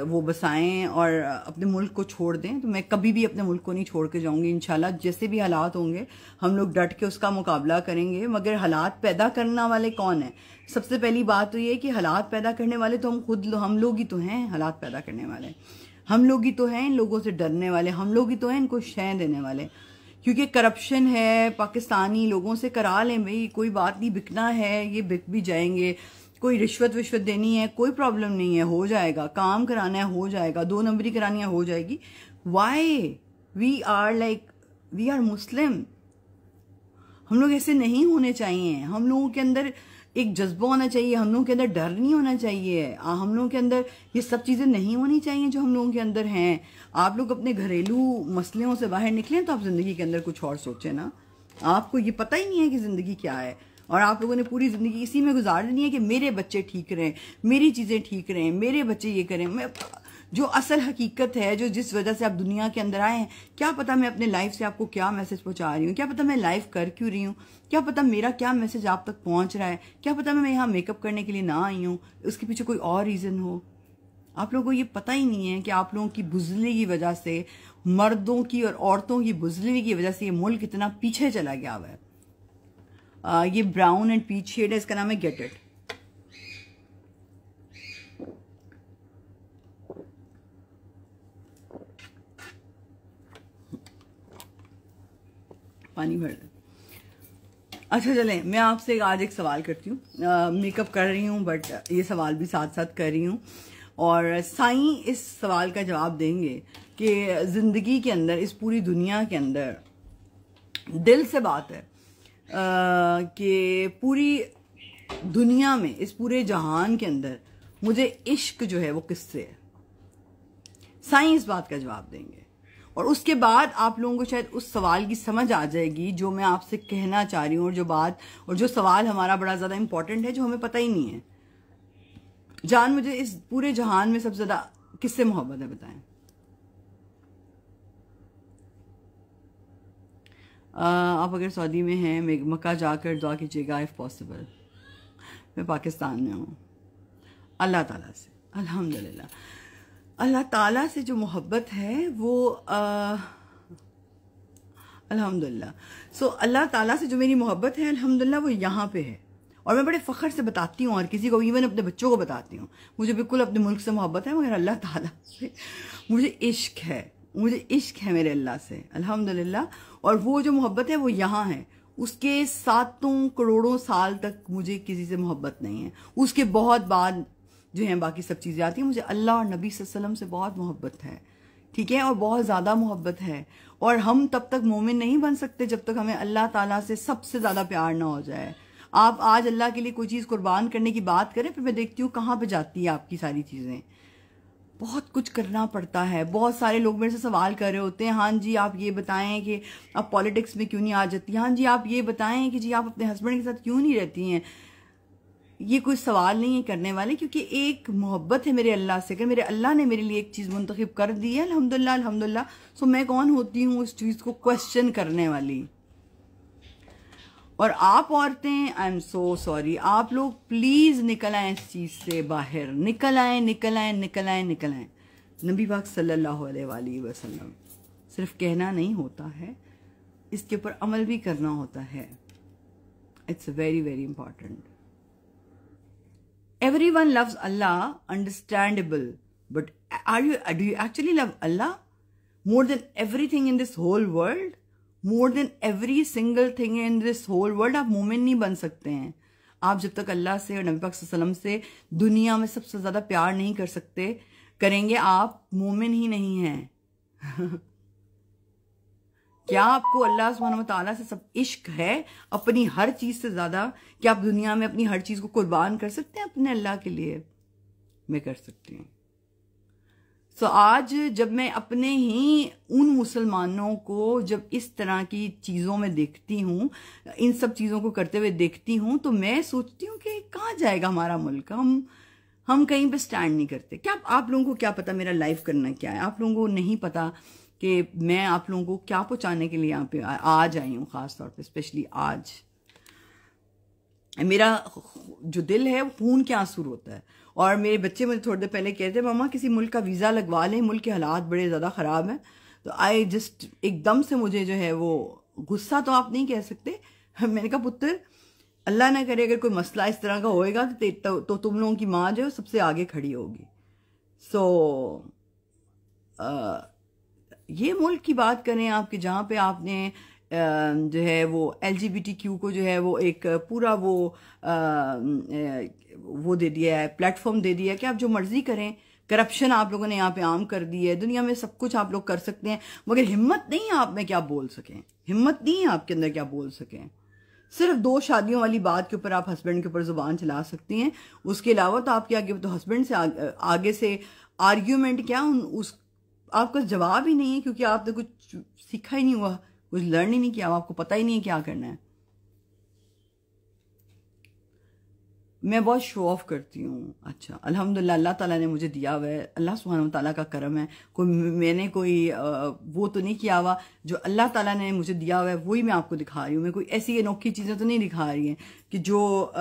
वो बसाएं और अपने मुल्क को छोड़ दें। तो मैं कभी भी अपने मुल्क को नहीं छोड़ के जाऊंगी इंशाल्लाह। जैसे भी हालात होंगे हम लोग डट के उसका मुकाबला करेंगे। मगर हालात पैदा करने वाले कौन है? सबसे पहली बात तो ये कि हालात पैदा करने वाले तो हम लोग ही तो हैं। हालात पैदा करने वाले हम लोग ही तो हैं, इन लोगों से डरने वाले हम लोग ही तो हैं, इनको शय देने वाले। क्योंकि करप्शन है, पाकिस्तानी लोगों से करा लें भाई, कोई बात नहीं, बिकना है, ये बिक भी जाएंगे। कोई रिश्वत देनी है कोई प्रॉब्लम नहीं है, हो जाएगा। काम कराना है हो जाएगा, 2 नंबरी करानी है हो जाएगी। Why we are Muslim. हम लोग ऐसे नहीं होने चाहिए। हम लोगों के अंदर एक जज्बा होना चाहिए, हम लोगों के अंदर डर नहीं होना चाहिए, हम लोगों के अंदर ये सब चीज़ें नहीं होनी चाहिए जो हम लोगों के अंदर हैं। आप लोग अपने घरेलू मसलों से बाहर निकलें तो आप ज़िंदगी के अंदर कुछ और सोचें ना। आपको ये पता ही नहीं है कि ज़िंदगी क्या है, और आप लोगों ने पूरी ज़िंदगी इसी में गुजार देनी है कि मेरे बच्चे ठीक रहें, मेरी चीज़ें ठीक रहें, मेरे बच्चे ये करें। मैं जो असल हकीकत है, जो जिस वजह से आप दुनिया के अंदर आए हैं, क्या पता मैं अपने लाइफ से आपको क्या मैसेज पहुंचा रही हूँ, क्या पता मैं लाइव कर क्यों रही हूँ, क्या पता मेरा क्या मैसेज आप तक पहुंच रहा है, क्या पता मैं यहाँ मेकअप करने के लिए ना आई हूँ, उसके पीछे कोई और रीज़न हो। आप लोगों को ये पता ही नहीं है कि आप लोगों की बुज़दिली की वजह से, मर्दों की और औरतों की बुज़दिली की वजह से ये मुल्क इतना पीछे चला गया हुआ है। ये ब्राउन एंड पीच शेड है, इसका नाम है गेट इट। पानी भर दे। अच्छा चलें, मैं आपसे आज एक सवाल करती हूँ। मेकअप कर रही हूँ बट ये सवाल भी साथ साथ कर रही हूँ, और साईं इस सवाल का जवाब देंगे कि ज़िंदगी के अंदर, इस पूरी दुनिया के अंदर, दिल से बात है कि पूरी दुनिया में, इस पूरे जहान के अंदर मुझे इश्क जो है वो किससे है। साईं इस बात का जवाब देंगे, और उसके बाद आप लोगों को शायद उस सवाल की समझ आ जाएगी जो मैं आपसे कहना चाह रही हूँ, और जो बात और जो सवाल हमारा बड़ा ज़्यादा इंपॉर्टेंट है, जो हमें पता ही नहीं है। जान, मुझे इस पूरे जहान में सबसे ज़्यादा किससे मोहब्बत है बताएं? आप अगर सऊदी में हैं, मक्का जाकर दुआ कीजिएगा इफ़ पॉसिबल। मैं पाकिस्तान में हूँ। अल्लाह ताला से, अल्हम्दुलिल्लाह, अल्लाह ताला से जो मोहब्बत है वो अल्हम्दुलिल्लाह। सो अल्लाह ताला से जो मेरी मोहब्बत है अल्हम्दुलिल्लाह वो यहाँ पे है, और मैं बड़े फ़ख्र से बताती हूँ, और किसी को, इवन अपने बच्चों को बताती हूँ, मुझे बिल्कुल अपने मुल्क से मोहब्बत है, मगर अल्लाह ताला से मुझे इश्क है, मुझे इश्क है मेरे अल्लाह से अल्हम्दुलिल्लाह। और वो जो मोहब्बत है वो यहाँ है, उसके 7 करोड़ों साल तक मुझे किसी से मोहब्बत नहीं है। उसके बहुत बाद जो है बाकी सब चीज़ें आती हैं। मुझे अल्लाह और नबी सल्लल्लाहु अलैहि वसल्लम से बहुत मोहब्बत है, ठीक है, और बहुत ज़्यादा मोहब्बत है। और हम तब तक मोमिन नहीं बन सकते जब तक हमें अल्लाह ताला से सबसे ज़्यादा प्यार ना हो जाए। आप आज अल्लाह के लिए कोई चीज़ कुर्बान करने की बात करें, फिर मैं देखती हूँ कहाँ पे जाती है आपकी सारी चीज़ें। बहुत कुछ करना पड़ता है। बहुत सारे लोग मेरे से सवाल कर रहे होते हैं, हाँ जी आप ये बताएं कि आप पॉलिटिक्स में क्यों नहीं आ जाती, हाँ जी आप ये बताएं कि जी आप अपने हस्बैंड के साथ क्यों नहीं रहती हैं। ये कोई सवाल नहीं है करने वाले, क्योंकि एक मोहब्बत है मेरे अल्लाह से। अगर मेरे अल्लाह ने मेरे लिए एक चीज़ मुंतखब कर दी है, अल्हम्दुलिल्लाह अल्हम्दुलिल्लाह, सो मैं कौन होती हूँ उस चीज़ को क्वेश्चन करने वाली। और आप औरतें, आई एम सो सॉरी, आप लोग प्लीज निकल आए इस चीज से बाहर, निकल आए निकल आए निकल आए निकल आए। नबी पाक सल्लल्लाहु अलैहि वसल्लम सिर्फ कहना नहीं होता है, इसके ऊपर अमल भी करना होता है। It's very very important. Everyone loves Allah, understandable, but do you actually love Allah more than everything in this whole world? More than every single thing in this whole world आप मोमिन नहीं बन सकते हैं। आप जब तक अल्लाह से और नबी पाक सल्लल्लाहु अलैहि वसल्लम से दुनिया में सबसे ज्यादा प्यार नहीं कर सकते, करेंगे, आप मोमिन ही नहीं हैं। क्या आपको अल्लाह सुब्हानहू व तआला से सब इश्क है अपनी हर चीज से ज्यादा? क्या आप दुनिया में अपनी हर चीज को कुर्बान कर सकते हैं अपने अल्लाह के लिए? मैं कर सकती हूँ। सो आज जब मैं अपने ही उन मुसलमानों को जब इस तरह की चीज़ों में देखती हूँ, इन सब चीज़ों को करते हुए देखती हूँ, तो मैं सोचती हूँ कि कहाँ जाएगा हमारा मुल्क। हम कहीं पे स्टैंड नहीं करते। क्या आप लोगों को क्या पता मेरा लाइफ करना क्या है? आप लोगों को नहीं पता कि मैं आप लोगों को क्या पहुँचाने के लिए यहाँ पे आज आई हूँ। ख़ास तौर पे स्पेशली आज मेरा जो दिल है वो खून के आंसू होता है। और मेरे बच्चे मुझे थोड़ी देर पहले कहते हैं मामा किसी मुल्क का वीज़ा लगवा लें, मुल्क के हालात बड़े ज़्यादा ख़राब हैं। तो आई जस्ट एकदम से मुझे जो है वो गुस्सा तो आप नहीं कह सकते। मैंने कहा पुत्र, अल्लाह ना करे अगर कोई मसला इस तरह का होएगा तो तुम लोगों की माँ जो है सबसे आगे खड़ी होगी। सो ये मुल्क की बात करें आपके, जहाँ पे आपने जो है वो LGBTQ को जो है वो एक पूरा वो दे दिया है, प्लेटफॉर्म दे दिया है कि आप जो मर्जी करें। करप्शन आप लोगों ने यहाँ पे आम कर दी है। दुनिया में सब कुछ आप लोग कर सकते हैं, मगर हिम्मत नहीं है आप में क्या बोल सकें, हिम्मत नहीं है आपके अंदर क्या बोल सकें। सिर्फ 2 शादियों वाली बात के ऊपर आप हस्बैंड के ऊपर जुबान चला सकती हैं, उसके अलावा तो आपके आगे तो हस्बैंड से आगे से आर्ग्यूमेंट क्या, आपका जवाब ही नहीं है, क्योंकि आपने कुछ सीखा ही नहीं हुआ, कुछ लर्न ही नहीं किया, आपको पता ही नहीं है क्या करना है। मैं बहुत शो ऑफ करती हूँ। अच्छा, अल्हम्दुलिल्लाह अल्लाह ताला ने मुझे दिया हुआ है, अल्लाह सुब्हानहू ताला का करम है। मैंने कोई वो तो नहीं किया हुआ, जो अल्लाह ताला ने मुझे दिया हुआ है वही मैं आपको दिखा रही हूँ। मैं कोई ऐसी अनोखी चीज़ें तो नहीं दिखा रही हैं कि जो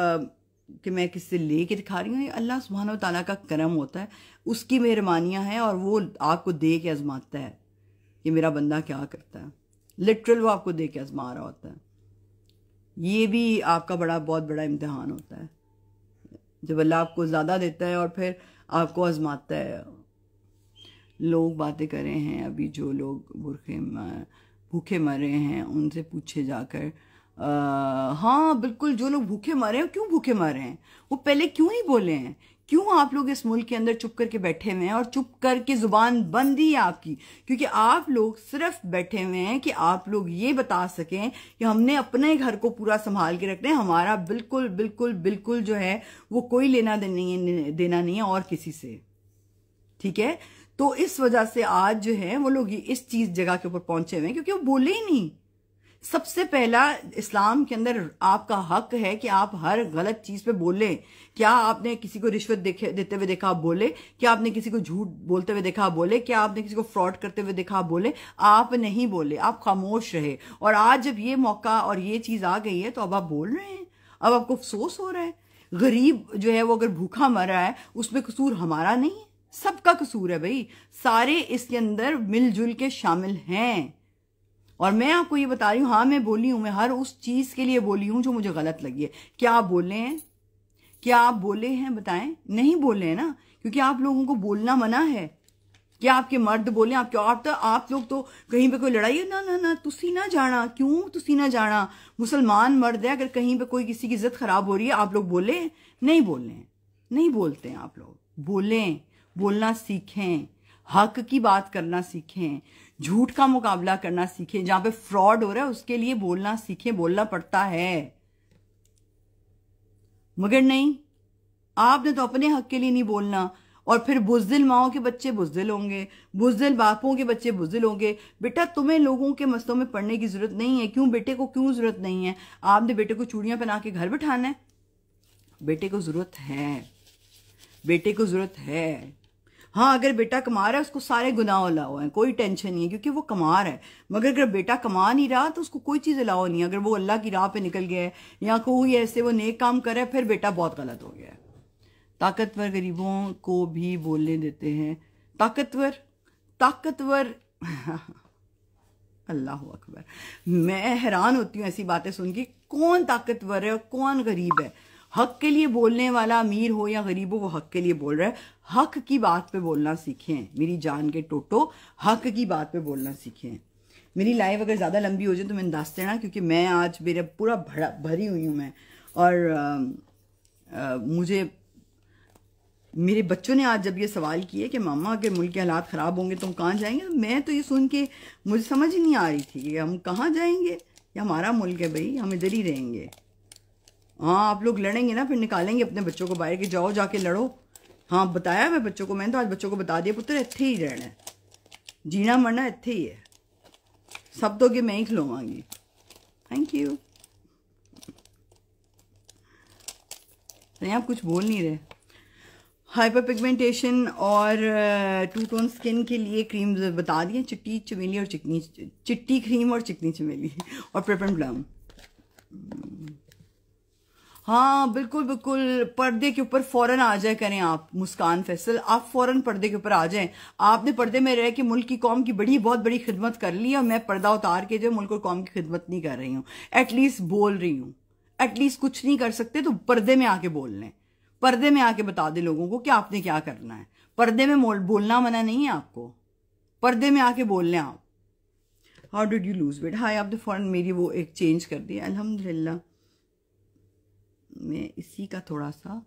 कि मैं किससे ले के दिखा रही हूँ। ये अल्लाह सुब्हानहू ताला का करम होता है, उसकी मेहरबानियाँ हैं, और वो आपको दे के आजमाता है कि मेरा बंदा क्या करता है। लिटरल वो आपको दे के आजमा रहा होता है। ये भी आपका बहुत बड़ा इम्तिहान होता है, जब अल्लाह आपको ज़्यादा देता है और फिर आपको आजमाता है। लोग बातें कर रहे हैं अभी, जो लोग भूखे मरे हैं उनसे पूछे जाकर। हाँ बिल्कुल, जो लोग भूखे मरे हैं, क्यों भूखे मरे हैं वो पहले क्यों नहीं बोले हैं? क्यों आप लोग इस मुल्क के अंदर चुप करके बैठे हुए हैं और चुप करके जुबान बंदी है आपकी? क्योंकि आप लोग सिर्फ बैठे हुए हैं कि आप लोग ये बता सकें कि हमने अपने घर को पूरा संभाल के रखना है, हमारा बिल्कुल बिल्कुल बिल्कुल जो है वो कोई लेना देना नहीं है और किसी से। ठीक है, तो इस वजह से आज जो है वो लोग इस चीज जगह के ऊपर पहुंचे हुए हैं क्योंकि वो बोले ही नहीं। सबसे पहला इस्लाम के अंदर आपका हक है कि आप हर गलत चीज पे बोले। क्या आपने किसी को रिश्वत देते हुए देखा, आप बोले? क्या आपने किसी को झूठ बोलते हुए देखा, आप बोले? क्या आपने किसी को फ्रॉड करते हुए देखा, आप बोले? आप नहीं बोले, आप खामोश रहे। और आज जब ये मौका और ये चीज आ गई है तो अब आप बोल रहे हैं, अब आपको अफसोस हो रहा है। गरीब जो है वो अगर भूखा मर रहा है उसमें कसूर हमारा नहीं है, सबका कसूर है भाई। सारे इसके अंदर मिलजुल के शामिल हैं। और मैं आपको ये बता रही हूँ, हाँ मैं बोली हूँ, मैं हर उस चीज के लिए बोली हूँ जो मुझे गलत लगी है। क्या आप बोले हैं? क्या आप बोले हैं? बताएं। नहीं बोले हैं ना, क्योंकि आप लोगों को बोलना मना है। क्या आपके मर्द बोले? आप लोग तो कहीं पे कोई लड़ाई है, ना ना ना तुसी ना जाना। क्यों तुसी ना जाना? मुसलमान मर्द है, अगर कहीं पे कोई किसी की इज्जत खराब हो रही है आप लोग बोले? नहीं बोल रहे हैं, नहीं बोलते हैं आप लोग। बोलें, बोलना सीखें। हक की बात करना सीखें, झूठ का मुकाबला करना सीखें, जहां पे फ्रॉड हो रहा है उसके लिए बोलना सीखें, बोलना पड़ता है। मगर नहीं, आपने तो अपने हक के लिए नहीं बोलना, और फिर बुज़दिल माओ के बच्चे बुज़दिल होंगे, बुज़दिल बापों के बच्चे बुज़दिल होंगे। बेटा तुम्हें लोगों के मसलों में पड़ने की जरूरत नहीं है। क्यों बेटे को क्यों जरूरत नहीं है? आपने बेटे को चूड़ियां पहना के घर बिठाना है? बेटे को जरूरत है, बेटे को जरूरत है। हाँ, अगर बेटा कमा रहा है उसको सारे गुनाह अलाउ हैं, कोई टेंशन नहीं है, क्योंकि वो कमा रहा है। मगर अगर बेटा कमा नहीं रहा तो उसको कोई चीज अलाउ नहीं है। अगर वो अल्लाह की राह पे निकल गया है या कोई ऐसे वो नेक काम कर रहा है, फिर बेटा बहुत गलत हो गया है। ताकतवर गरीबों को भी बोलने देते हैं। ताकतवर ताकतवर अल्लाह अकबर। मैं हैरान होती हूँ ऐसी बातें सुन के, कौन ताकतवर है और कौन गरीब है? हक के लिए बोलने वाला अमीर हो या गरीब हो, वो हक के लिए बोल रहा है। हक की बात पे बोलना सीखें मेरी जान के टोटो, हक की बात पे बोलना सीखें। मेरी लाइफ अगर ज़्यादा लंबी हो जाए तो मैंने दस देना, क्योंकि मैं आज मेरा पूरा भरी हुई हूँ मैं। और मुझे मेरे बच्चों ने आज जब ये सवाल किए कि मामा अगर मुल्क के हालात ख़राब होंगे तो हम कहाँ जाएंगे, मैं तो ये सुन के मुझे समझ ही नहीं आ रही थी कि हम कहाँ जाएंगे। ये हमारा मुल्क है भाई, हम इधर ही रहेंगे। हाँ, आप लोग लड़ेंगे ना, फिर निकालेंगे अपने बच्चों को बाहर कि जाओ जाके लड़ो। हाँ, बताया मैं बच्चों को, मैंने तो आज बच्चों को बता दिया, पुत्र इत्थे ही रहना है, जीना मरना इत्थे ही है, सब तो कि मैं ही खिलवाऊंगी। Thank you. आप कुछ बोल नहीं रहे। हाइपर पिगमेंटेशन और टू टोन स्किन के लिए क्रीम्स बता दिए, चिट्टी चमेली और चिट्टी क्रीम और चिकनी चमेली और प्रेपन प्लम। हाँ बिल्कुल बिल्कुल, पर्दे के ऊपर फौरन आ जाए करें आप मुस्कान फैसल, आप फौरन पर्दे के ऊपर आ जाएं। आपने पर्दे में रह के मुल्क की कौम की बहुत बड़ी खिदमत कर ली, और मैं पर्दा उतार के जो मुल्क और कौम की खिदमत नहीं कर रही हूँ, एटलीस्ट बोल रही हूँ। एटलीस्ट कुछ नहीं कर सकते तो पर्दे में आके बोल लें, पर्दे में आके बता दे लोगों को कि आपने क्या करना है। पर्दे में बोलना मना नहीं है आपको, पर्दे में आके बोल लें आप। How did you lose weight? Hi, आपने फौरन मेरी वो एक चेंज कर दी, अल्हम्दुलिल्लाह। मैं इसी का थोड़ा सा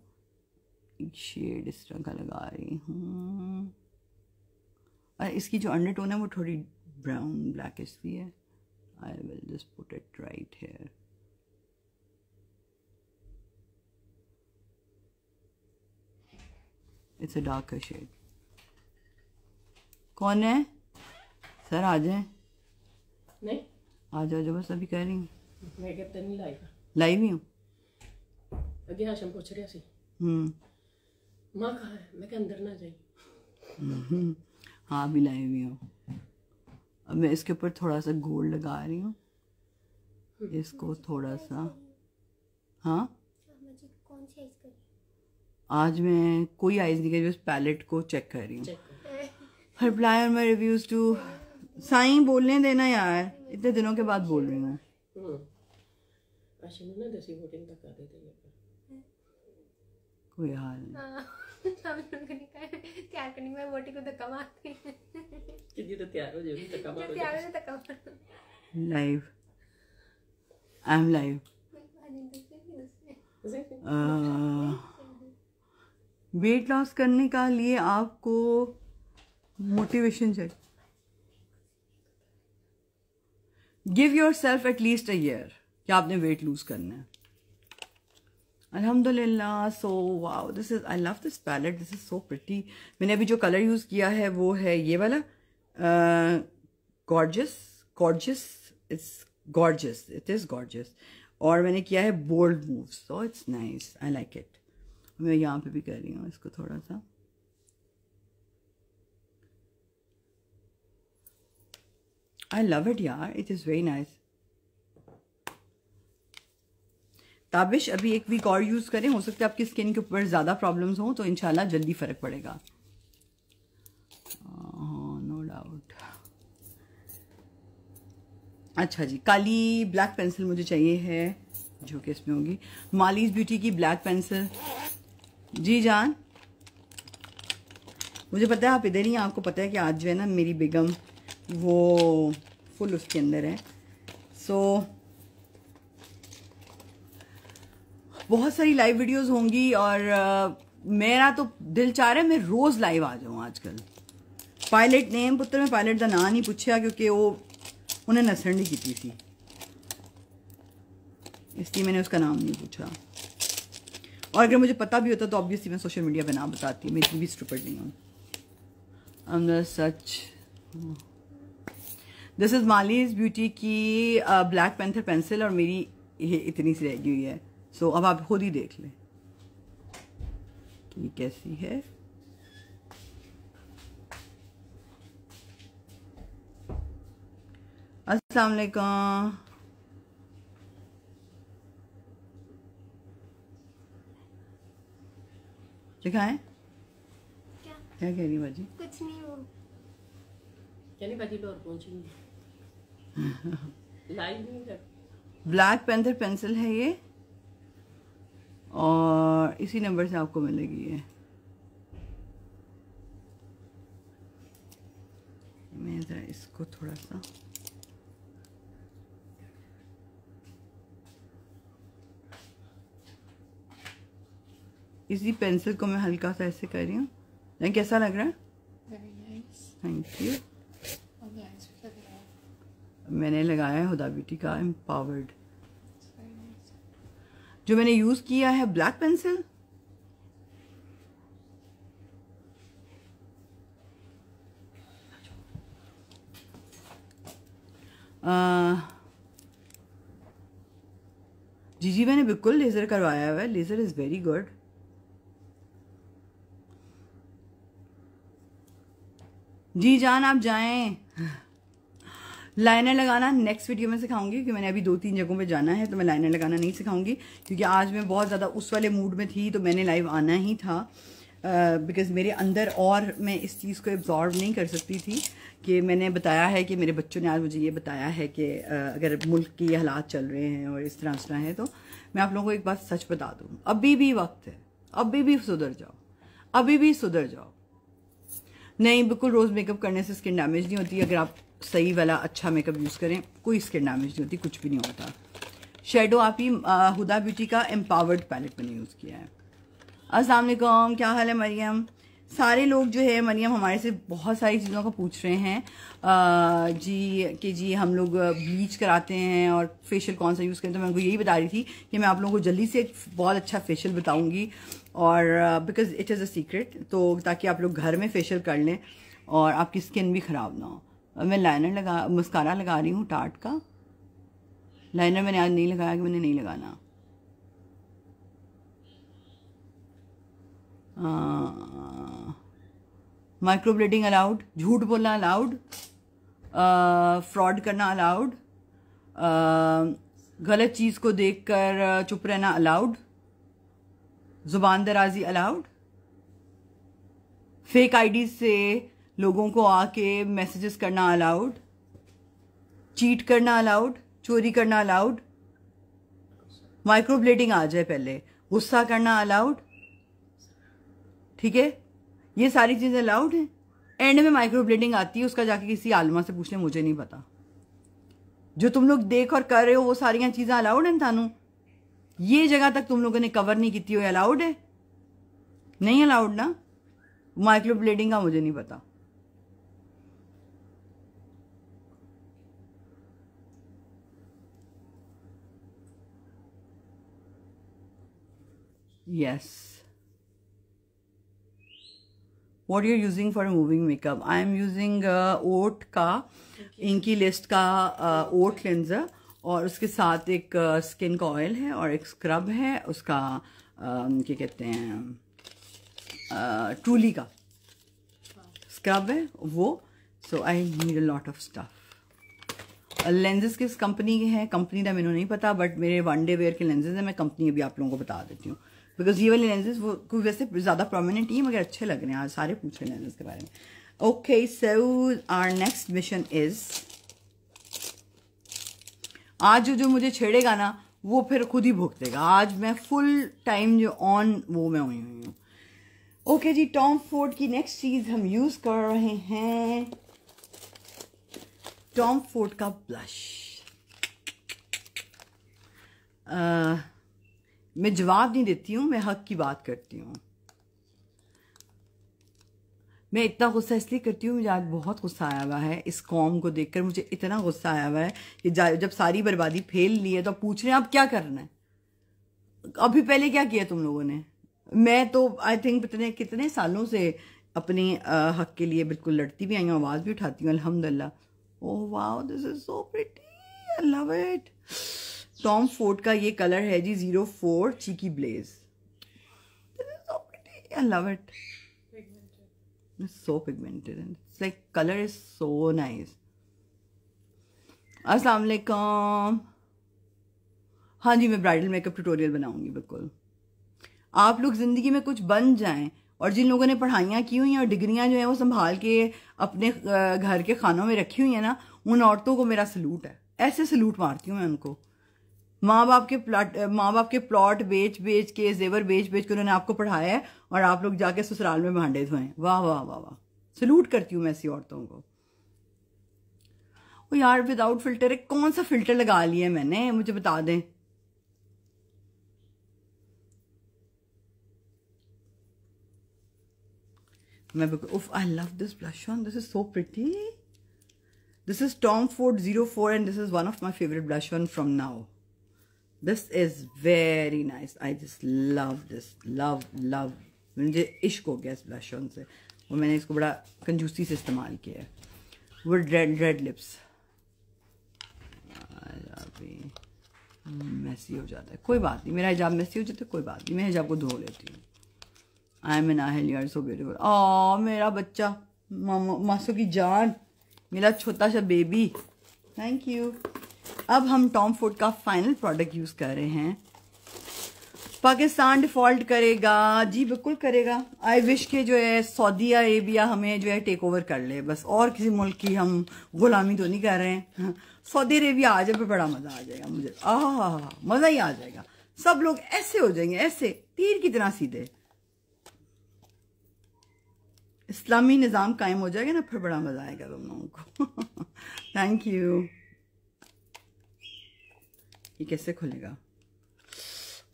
एक शेड इस तरह का लगा रही हूँ, और इसकी जो अंडरटोन है वो थोड़ी ब्राउन ब्लैकिश भी है। I will just put it right here. It's a darker shade. कौन है सर? आ जाए। नहीं आ जाओ, बस अभी कह रही हूँ। मैं कहते नहीं लाइव ही हूँ। अगे हाशम पूछ रहा सी माँ कहाँ है, मैं क्या अंदर ना जाई। हाँ अभी लाइव ही हूँ। अब मैं इसके ऊपर थोड़ा सा गोल्ड लगा रही हूँ, इसको थोड़ा सा। हाँ कौन सी आइज करी? आज मैं कोई आइज नहीं करी, बस पैलेट को चेक कर रही हूँ। Reply on my reviews to Sai, बोलने देना यार, इतने दिनों के बाद बोल रही हूँ। कोई हाल नहीं। तैयार करनी मैं वोटी को धक्का मारती कि तो तैयार हो जाएगी, धक्का मारो, तैयार हो धक्का मारो। Live, I am live. Weight loss करने का लिए आपको मोटिवेशन चाहिए। Give yourself at least a year कि आपने वेट लूज करना है। अल्हम्दुलिल्लाह। So wow, this is, I love this palette, this is so pretty. मैंने अभी जो कलर यूज किया है वो है ये वाला, gorgeous gorgeous, it's gorgeous, it is gorgeous. और मैंने किया है bold moves, so it's nice, I like it. मैं यहाँ पे भी कर रही हूँ इसको थोड़ा सा। आई लव इट यार, it is very nice. Tabish अभी एक वीक और यूज़ करें, हो सकता है आपकी स्किन के ऊपर ज़्यादा प्रॉब्लम्स हों तो इंशाल्लाह जल्दी फ़र्क पड़ेगा। No doubt. अच्छा जी, काली ब्लैक पेंसिल मुझे चाहिए है, जो कि इसमें होगी मालीज ब्यूटी की ब्लैक पेंसिल। जी जान, मुझे पता है आप इधर ही हैं, आपको पता है कि आज जो है ना मेरी बेगम वो फुल उसके अंदर है। सो बहुत सारी लाइव वीडियोस होंगी और मेरा तो दिल चाह रहा है मैं रोज़ लाइव आ जाऊँ आजकल। पायलट ने पुत्र मैं पायलट का नाम नहीं पूछा क्योंकि वो उन्हें नसण नहीं की थी, इसलिए मैंने उसका नाम नहीं पूछा। और अगर मुझे पता भी होता तो ऑब्वियसली मैं सोशल मीडिया पे नाम बताती, मैं इतनी भी स्टूपिड नहीं हूँ। अंदर सच दिस इज मालीज ब्यूटी की ब्लैक पेंथर पेंसिल और मेरी ये इतनी सी रह गई हुई है। सो अब आप खुद ही देख लें कि कैसी है। अस्सलाम वालेकुम। दिखाएं क्या क्या कह रही बाजी? कुछ नहीं हो यानी बाजी डोर पहुंची नहीं लाइव नहीं कर। ब्लैक पेंथर पेंसिल है ये और इसी नंबर से आपको मिलेगी ये। मैं जरा इसको थोड़ा सा इसी पेंसिल को मैं हल्का सा ऐसे कर रही हूँ। नहीं कैसा लग रहा है? Thank you. मैंने लगाया है हुदा ब्यूटी का एम्पावर्ड। जो मैंने यूज किया है ब्लैक पेंसिल, जी मैंने बिल्कुल लेजर करवाया हुआ है। Laser is very good. जी जान आप जाएं। लाइनर लगाना नेक्स्ट वीडियो में सिखाऊंगी क्योंकि मैंने अभी 2-3 जगहों पे जाना है, तो मैं लाइनर लगाना नहीं सिखाऊंगी क्योंकि आज मैं बहुत ज़्यादा उस वाले मूड में थी, तो मैंने लाइव आना ही था बिकॉज़ मेरे अंदर और मैं इस चीज़ को एब्जॉर्ब नहीं कर सकती थी कि मैंने बताया है कि मेरे बच्चों ने आज मुझे ये बताया है कि अगर मुल्क के हालात चल रहे हैं और इस तरह है, तो मैं आप लोगों को एक बात सच बता दूँ, अभी भी वक्त है, अभी भी सुधर जाओ, अभी भी सुधर जाओ। नहीं बिल्कुल रोज़ मेकअप करने से स्किन डैमेज नहीं होती। अगर आप सही वाला अच्छा मेकअप यूज़ करें कोई स्किन डैमेज नहीं होती, कुछ भी नहीं होता। शेडो आप ही हुदा ब्यूटी का एम्पावर्ड पैलेट मैंने यूज़ किया है। अस्सलाम वालेकुम, क्या हाल है मरियम? सारे लोग जो है मरियम हमारे से बहुत सारी चीज़ों का पूछ रहे हैं जी कि जी हम लोग ब्लीच कराते हैं और फेशियल कौन सा यूज़ करें, तो मैं उनको यही बता रही थी कि मैं आप लोगों को जल्दी से एक बहुत अच्छा फेशियल बताऊंगी और because it is a secret, तो ताकि आप लोग घर में फेशियल कर लें और आपकी स्किन भी ख़राब ना हो। मैं लाइनर मस्कारा लगा रही हूँ टार्ट का। लाइनर मैंने आज नहीं लगाया कि मैंने नहीं लगाना। माइक्रोब्लेडिंग अलाउड, झूठ बोलना अलाउड, फ्रॉड करना अलाउड, गलत चीज़ को देखकर चुप रहना अलाउड, जुबान दराजी अलाउड, फेक आईडी से लोगों को आके मैसेजेस करना अलाउड, चीट करना अलाउड, चोरी करना अलाउड, माइक्रोब्लेडिंग आ जाए पहले, गुस्सा करना अलाउड, ठीक है, ये सारी चीजें अलाउड हैं। एंड में माइक्रोब्लेडिंग आती है, उसका जाके किसी आलमा से पूछ ले, मुझे नहीं पता। जो तुम लोग देख और कर रहे हो वो सारियां चीजें अलाउड हैं थानू? ये जगह तक तुम लोगों ने कवर नहीं की हो, अलाउड है? नहीं अलाउड ना। माइक्रोब्लेडिंग का मुझे नहीं पता। Yes. What you're using for removing makeup? I am using ओट का इंकी लिस्ट का ओट क्लेंजर और उसके साथ एक स्किन का ऑयल है और एक स्क्रब है उसका क्या कहते हैं ट्रूली का स्क्रब है वो। So I need a lot of stuff. Lenses किस कंपनी के हैं, कंपनी का मैंने नहीं पता, बट मेरे वन डे वेयर के लेंजेस हैं। मैं कंपनी अभी आप लोगों को बता देती हूँ बिकॉज ये वाले लेंजेस वो कोई वैसे ज़्यादा प्रोमिनेंट नहीं है मगर अच्छे लग रहे हैं। आज सारे पूछ रहे हैं लेंजेस के बारे में। Okay so our next mission is, आज जो मुझे छेड़ेगा ना वो फिर खुद ही भुगतेगा। आज मैं फुल टाइम जो ऑन वो मैं हुई हूँ। ओके जी, टॉम फोर्ड की नेक्स्ट चीज हम यूज कर रहे हैं टॉम फोर्ड का ब्लश। मैं जवाब नहीं देती हूँ, मैं हक की बात करती हूँ। मैं इतना गुस्सा इसलिए करती हूँ, मुझे आज बहुत गुस्सा आया हुआ है इस कौम को देखकर। मुझे इतना गुस्सा आया हुआ है कि जब सारी बर्बादी फेल ली है तो पूछ रहे हैं अब क्या करना है। अभी पहले क्या किया तुम लोगों ने? मैं तो आई थिंक कितने सालों से अपने हक के लिए बिल्कुल लड़ती भी आई हूँ, आवाज़ भी उठाती हूँ अल्हम्दुलिल्लाह। Oh wow, this is so pretty, I love it. Tom Ford का ये कलर है G 04 cheeky blaze. This is so pretty, I love it. It's so pigmented and it's like color is so nice. अस्सलाम वालेकुम। हाँ जी, मैं bridal makeup tutorial बनाऊंगी बिल्कुल। आप लोग जिंदगी में कुछ बन जाएं, और जिन लोगों ने पढ़ाइयाँ की हुई हैं और डिग्रियां जो हैं वो संभाल के अपने घर के खानों में रखी हुई हैं ना, उन औरतों को मेरा सलूट है। ऐसे सलूट मारती हूँ मैं उनको। माँ बाप के प्लॉट बेच बेच के, जेवर बेच बेच के उन्होंने आपको पढ़ाया है और आप लोग जाके ससुराल में भांडे धोएं। वाह वाह वाह वाह, सलूट करती हूँ मैं ऐसी औरतों को। ओ यार, विदाउट फिल्टर, कौन सा फिल्टर लगा लिया मैंने, मुझे बता दें। मैं उफ, आई love this blush on, this is so pretty. This is Tom Ford 04 and this is one of my favourite blush on from now. This is very nice. I just love this. Love. मुझे इश्क हो गया इस blush on से, और मैंने इसको बड़ा कंजूसी से इस्तेमाल किया है। With red lips. मैसी हो जाता है, कोई बात नहीं। मेरा हिजाब मैसी हो जाता है, कोई बात नहीं, मैं हिजाब को धो लेती हूँ। आई एम एन आहल, यू आर सो ब्यूटीफुल। मेरा बच्चा, मासू की जान, मेरा छोटा सा बेबी, थैंक यू। अब हम टॉम फोर्ड का फाइनल प्रोडक्ट यूज कर रहे हैं। पाकिस्तान डिफॉल्ट करेगा जी, बिल्कुल करेगा। आई विश के जो है सऊदी अरेबिया हमें जो है टेक ओवर कर ले बस, और किसी मुल्क की हम गुलामी तो नहीं कर रहे हैं। सऊदी अरेबिया आ जाए, बड़ा मजा आ जाएगा मुझे। मजा ही आ जाएगा। सब लोग ऐसे हो जाएंगे, ऐसे तीर की तरह सीधे। इस्लामी निजाम कायम हो जाएगा ना, फिर बड़ा मजा आएगा तुम लोगों को। Thank you. ये कैसे खुलेगा?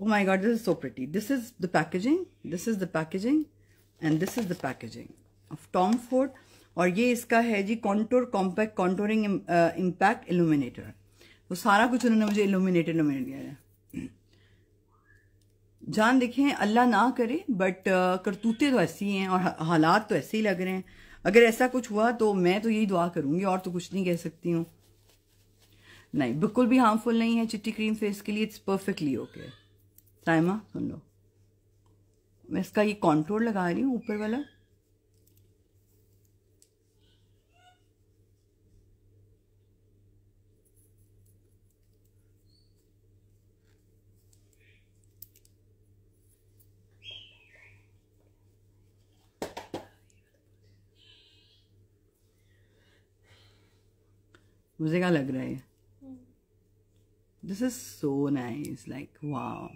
Oh my god, this is so pretty. This is the packaging. This is the packaging, and this is the packaging of Tom Ford. और ये इसका है जी contour compact contouring impact illuminator. तो सारा कुछ उन्होंने मुझे इल्यूमिनेट दिया है। जान देखें, अल्लाह ना करे, बट करतूतें तो ऐसी हैं और हालात तो ऐसे ही लग रहे हैं। अगर ऐसा कुछ हुआ तो मैं तो यही दुआ करूंगी, और तो कुछ नहीं कह सकती हूँ। नहीं, बिल्कुल भी हार्मफुल नहीं है चिट्टी क्रीम फेस के लिए। It's perfectly okay. साइमा सुन लो, मैं इसका ये कॉन्टोर लगा रही हूँ ऊपर वाला। मुझे क्या लग रहा है? This is so nice, like wow.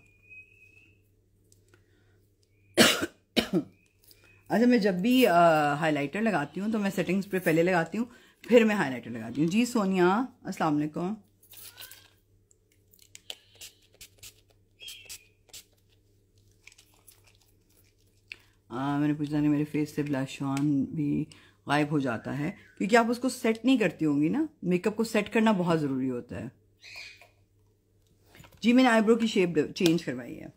अच्छा, मैं जब भी हाइलाइटर लगाती हूँ तो मैं सेटिंग्स पे पहले लगाती हूँ, फिर मैं हाइलाइटर लगाती हूँ। जी सोनिया, अस्सलाम वालेकुम। मैंने पूछा नहीं, मेरे फेस से ब्लश ऑन भी गायब हो जाता है क्योंकि आप उसको सेट नहीं करती होंगी ना। मेकअप को सेट करना बहुत ज़रूरी होता है। जी, मैंने आईब्रो की शेप चेंज करवाई है।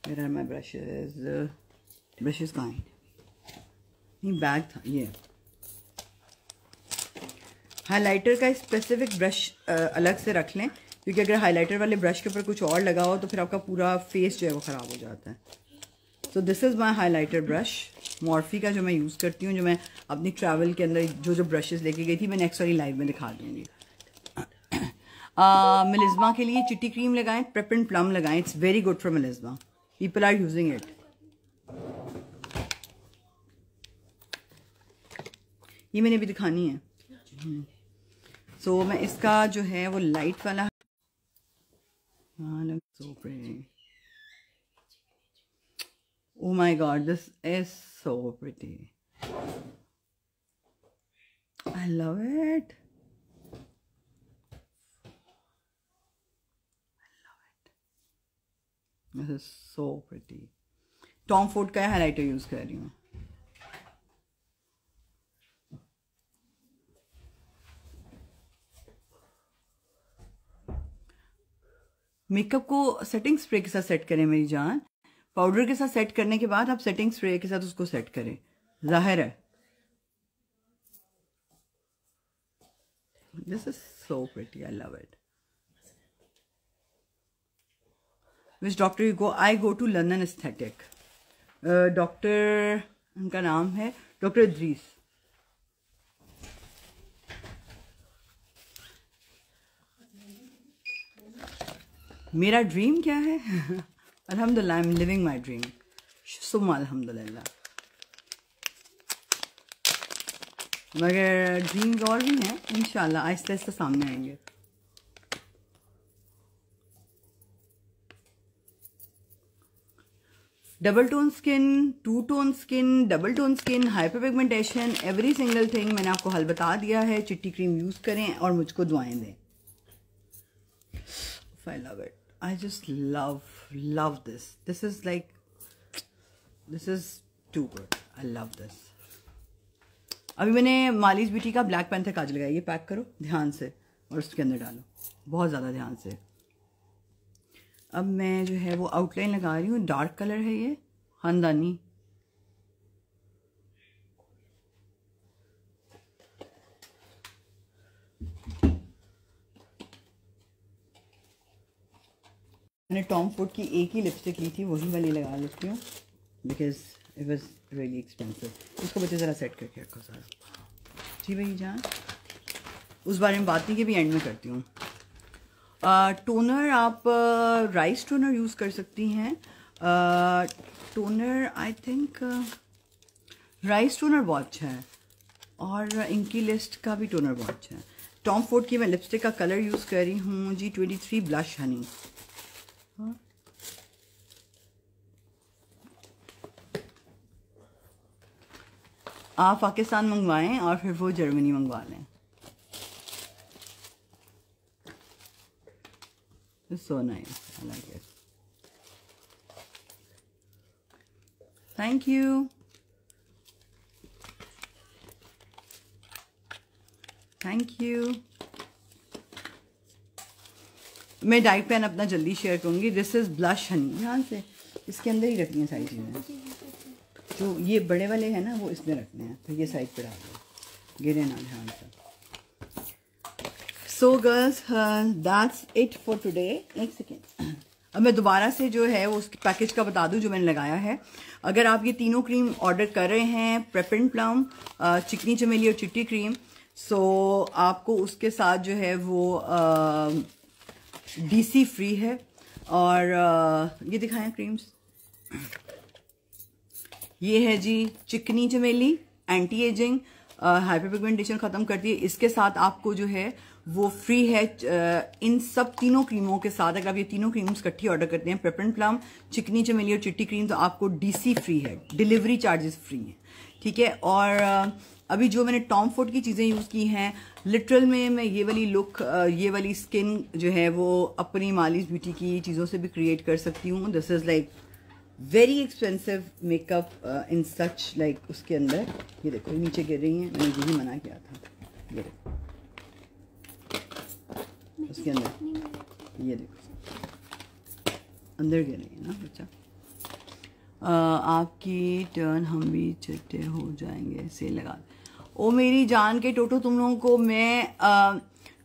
मेरा माई ब्रशेस कहाँ हैं? नहीं, बैग था ये। हाइलाइटर का स्पेसिफिक ब्रश अलग से रख लें, क्योंकि अगर हाइलाइटर वाले ब्रश के ऊपर कुछ और लगा हो तो फिर आपका पूरा फेस जो है वो ख़राब हो जाता है। सो this is my highlighter brush, Morphy का, जो मैं यूज़ करती हूँ, जो मैं अपनी ट्रैवल के अंदर जो ब्रशेस लेके गई थी, मैं नेक्स्ट वाली लाइव में दिखा दूँगी। मेलिज़मा के लिए चिट्टी क्रीम लगाएं, प्रेप एंड प्लम लगाएं। It's very good for melasma, people are using it. ये मैंने भी दिखानी है। सो मैं इसका जो है वो लाइट वाला, oh my god, this is so pretty. I love it. This is so pretty. Tom Ford का हाइलाइटर यूज कर रही हूँ। मेकअप को सेटिंग स्प्रे के साथ सेट करें मेरी जान। पाउडर के साथ सेट करने के बाद आप सेटिंग स्प्रे के साथ उसको सेट करें, जाहिर है। This is so pretty, I love it. Which doctor you go? I go to London aesthetic. Doctor, उनका नाम है डॉक्टर इद्रीस। मेरा ड्रीम क्या है? अल्हम्दुलिल्लाह, I am living my dream. सुम्मा अल्हम्दुलिल्लाह। मगर ड्रीम्स और भी हैं, इंशाल्लाह आहिस्ता आहिस्ता सामने आएंगे। Double tone skin, two tone skin, double tone skin, hyper pigmentation, every single thing मैंने आपको हल बता दिया है। चिट्टी क्रीम यूज करें और मुझको दुआएं दें। I love it. I just love this. This is like, this is too good. I love this. अभी मैंने मालिश ब्यूटी का ब्लैक पैंथर काजल लगाया। ये पैक करो ध्यान से और उसके अंदर डालो, बहुत ज़्यादा ध्यान से। अब मैं जो है वो आउटलाइन लगा रही हूँ। डार्क कलर है ये, खानदानी। मैंने टॉम फोर्ड की एक ही लिपस्टिक ली थी, वही वाली लगा लेती हूँ because it was really expensive. इसको बच्चे ज़रा सेट करके रखो सारा। जी भाई जान, उस बारे में बात नहीं कि भी एंड में करती हूँ। टोनर आप राइस टोनर यूज़ कर सकती हैं। Toner I think rice toner बहुत अच्छा है और इनकी लिस्ट का भी टोनर बहुत अच्छा है। टॉम फोर्ड की मैं लिपस्टिक का कलर यूज़ कर रही हूँ G23 ब्लश हनी। आप पाकिस्तान मंगवाएं और फिर वो जर्मनी मंगवा लें। It's so nice. I like it. Thank you. Thank you. मैं डाइट पेन अपना जल्दी शेयर करूंगी। This is blush Honey. ध्यान से इसके अंदर ही रखनी है सारी चीज़ें। जो ये बड़े वाले हैं ना वो इसमें रखने हैं, फिर ये साइड पे डाल दो, गिरे ना ध्यान से। So girls, that's it for today. एक सेकेंड, अब मैं दोबारा से जो है वो उसके पैकेज का बता दूं जो मैंने लगाया है। अगर आप ये तीनों क्रीम ऑर्डर कर रहे हैं, पेपरमिंट प्लम, चिकनी चमेली और चिट्टी क्रीम, सो आपको उसके साथ जो है वो DC फ्री है। और ये दिखाएं क्रीम्स। ये है जी चिकनी चमेली, एंटी एजिंग, हाइपर पिगमेंटेशन ख़त्म करती है। इसके साथ आपको जो है वो फ्री है। इन सब तीनों क्रीमों के साथ अगर आप ये तीनों क्रीम्स इकट्ठी ऑर्डर करते हैं, पेपरमिंट प्लम, चिकनी चमेली और चिट्टी क्रीम, तो आपको DC फ्री है, डिलीवरी चार्जेस फ्री हैं, ठीक है। और अभी जो मैंने टॉम फोर्ड की चीज़ें यूज़ की हैं, लिटरल में मैं ये वाली लुक, ये वाली स्किन जो है वो अपनी मालिश ब्यूटी की चीज़ों से भी क्रिएट कर सकती हूँ। This is like very expensive makeup in such, like उसके अंदर ये देखो नीचे गिर रही हैं, मैंने यही मना किया था। ये देखो उसके अंदर, ये देखो अंदर गिर रही है ना बच्चा। आपकी टर्न, हम भी चिट्टे हो जाएंगे, सेल लगा। ओ मेरी जान के टोटो, तुम लोगों को मैं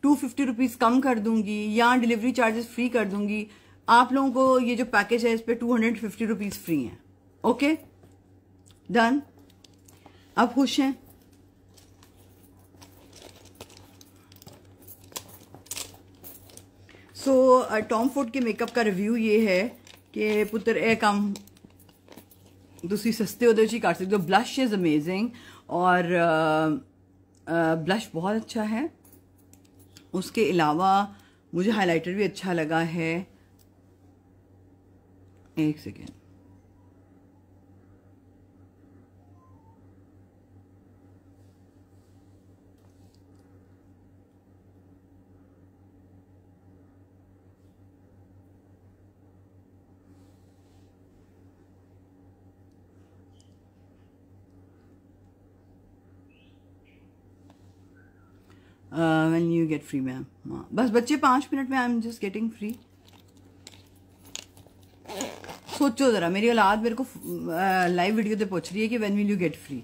250 रुपीज़ कम कर दूंगी या डिलीवरी चार्जेस फ्री कर दूंगी। आप लोगों को ये जो पैकेज है इस पे 250 रुपीज़ फ्री हैं। ओके डन, आप खुश हैं? सो टॉम फोर्ड के मेकअप का रिव्यू ये है कि पुत्र ए कम दूसरी सस्ते उधर जी काट सकते हो। ब्लश इज अमेजिंग और ब्लश बहुत अच्छा है। उसके अलावा मुझे हाइलाइटर भी अच्छा लगा है। एक second, when you get free ma'am. बस बच्चे 5 मिनट में, I am just getting free. सोचो जरा, मेरी औलाद मेरे को लाइव वीडियो पे पूछ रही है कि when will you get free.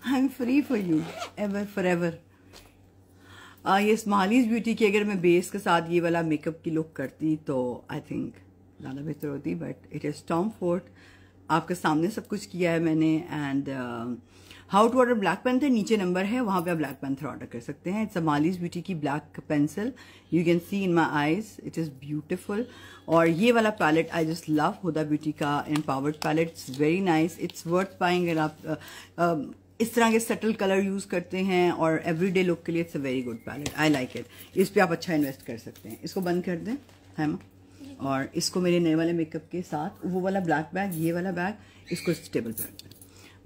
I am free for you ever for ever. ये स्मालीज ब्यूटी की अगर मैं बेस के साथ ये वाला मेकअप की लुक करती तो आई थिंक ज़्यादा बेहतर होती, but it is Tom Ford. आपके सामने सब कुछ किया है मैंने। And how to order black panther, नीचे नंबर है, वहाँ पे आप ब्लैक पेंथर ऑर्डर कर सकते हैं। इट्स मालीज ब्यूटी की black pencil, you can see in my eyes, it is beautiful. और ये वाला palette I just love, Huda Beauty का empowered palette, it's very nice, it's worth buying. अगर आप इस तरह के सटल कलर यूज़ करते हैं और एवरीडे लुक के लिए it's a very good palette, I like it. इस पर आप अच्छा इन्वेस्ट कर सकते हैं। इसको बंद कर दें है माँ, और इसको मेरे नए वाले मेकअप के साथ वो वाला ब्लैक बैग, ये वाला बैग, इसको इस टेबल पर रख दें।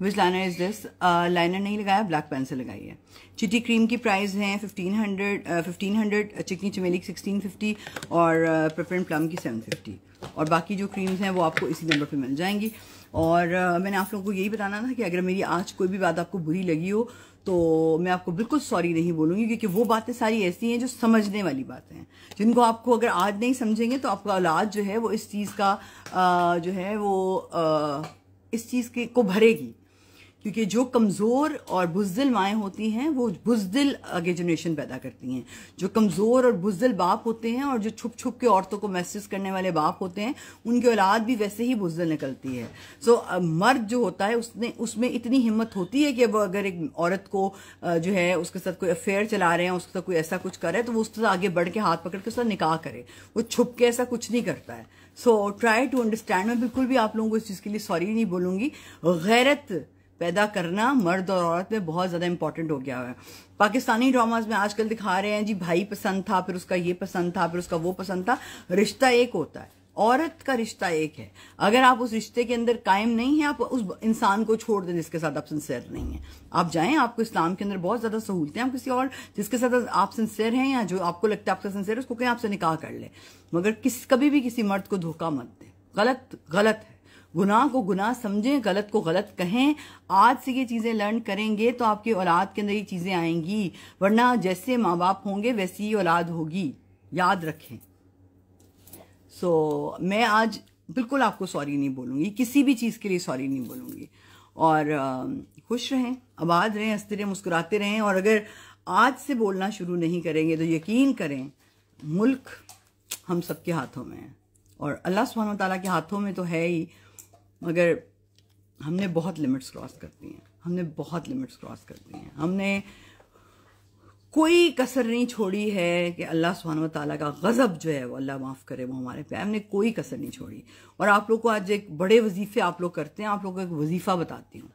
विच लाइनर इज दिस? लाइनर नहीं लगाया, ब्लैक पेंसिल लगाई है। चिटी क्रीम की प्राइस है 1500, चिकनी चमेली 1650 और पेपर एंड प्लम की 750। और बाकी जो क्रीम्स हैं वो आपको इसी नंबर पे मिल जाएंगी। और मैंने आप लोगों को यही बताना था कि अगर मेरी आज कोई भी बात आपको बुरी लगी हो तो मैं आपको बिल्कुल सॉरी नहीं बोलूँगी, क्योंकि वो बातें सारी ऐसी हैं जो समझने वाली बातें हैं, जिनको आपको अगर आज नहीं समझेंगे तो आपका औलाद जो है वो इस चीज़ का जो है वो इस चीज़ के को भरेगी। क्योंकि जो कमज़ोर और बुज़दिल माएँ होती हैं वो बुज़दिल आगे जनरेशन पैदा करती हैं। जो कमज़ोर और बुज़दिल बाप होते हैं और जो छुप छुप के औरतों को मैसेज करने वाले बाप होते हैं, उनकी औलाद भी वैसे ही बुज़दिल निकलती है। सो मर्द जो होता है उसमें इतनी हिम्मत होती है कि अब अगर एक औरत को जो है उसके साथ कोई अफेयर चला रहे हैं, उसके साथ कोई ऐसा कुछ करे तो वो उसके साथ आगे बढ़ के हाथ पकड़ के उसका निकाह करे। वो छुप के ऐसा कुछ नहीं करता है। So try to understand. मैं बिल्कुल भी आप लोगों को इस चीज़ के लिए सॉरी नहीं बोलूँगी। गैरत पैदा करना मर्द और औरत में बहुत ज़्यादा इंपॉर्टेंट हो गया है। पाकिस्तानी ड्रामाज में आजकल दिखा रहे हैं जी भाई पसंद था, फिर उसका ये पसंद था, फिर उसका वो पसंद था। रिश्ता एक होता है, औरत का रिश्ता एक है। अगर आप उस रिश्ते के अंदर कायम नहीं है, आप उस इंसान को छोड़ दें जिसके साथ आप सिंसियर नहीं है। आप जाएं, आपको इस्लाम के अंदर बहुत ज़्यादा सहूलतें, आप किसी और जिसके साथ आप सिंसियर हैं या जो आपको लगता है आपका सिंसियर है उसको कहीं आपसे निकाह कर ले, मगर कभी भी किसी मर्द को धोखा मत दें। गलत गलत है। गुनाह को गुनाह समझें, गलत को गलत कहें। आज से ये चीज़ें लर्न करेंगे तो आपकी औलाद के अंदर ये चीज़ें आएंगी, वरना जैसे माँ बाप होंगे वैसी ही औलाद होगी, याद रखें। सो मैं आज बिल्कुल आपको सॉरी नहीं बोलूँगी, किसी भी चीज़ के लिए सॉरी नहीं बोलूँगी। और खुश रहें, आबाद रहें, हंसते रहें, मुस्कुराते रहें। और अगर आज से बोलना शुरू नहीं करेंगे तो यकीन करें मुल्क हम सबके हाथों में है, और अल्लाह सुब्हानहू व तआला के हाथों में तो है ही, मगर हमने बहुत लिमिट्स क्रॉस कर दी हैं। हमने कोई कसर नहीं छोड़ी है कि अल्लाह सुब्हानहू व तआला का गज़ब जो है वो अल्लाह माफ़ करे वो हमारे पे, हमने कोई कसर नहीं छोड़ी। और आप लोग को आज एक बड़े वजीफे आप लोग करते हैं, आप लोगों को एक वजीफा बताती हूँ,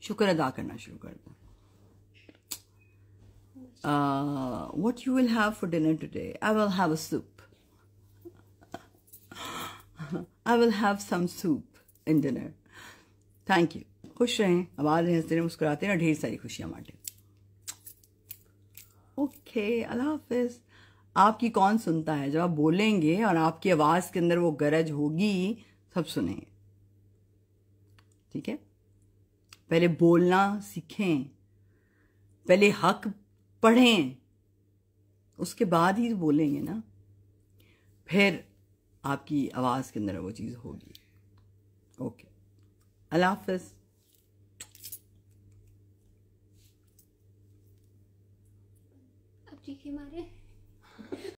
शुक्र अदा करना शुरू कर दें। What you will have for dinner today? I will have a soup. I will have some soup in dinner. Thank you. खुश रहें, आबाद रहें, हंसते रहें, मुस्कुराते रहें, ढेर सारी खुशियाँ बांटें। ओके, अल्लाह हाफिज। आपकी कौन सुनता है? जब आप बोलेंगे और आपकी आवाज़ के अंदर वो गरज होगी, सब सुनेंगे। ठीक है? पहले बोलना सीखें, पहले हक पढ़ें, उसके बाद ही बोलेंगे ना, फिर आपकी आवाज़ के अंदर वो चीज़ होगी। ओके, अल्लाह हाफ़िज़। अब चीखे मारे।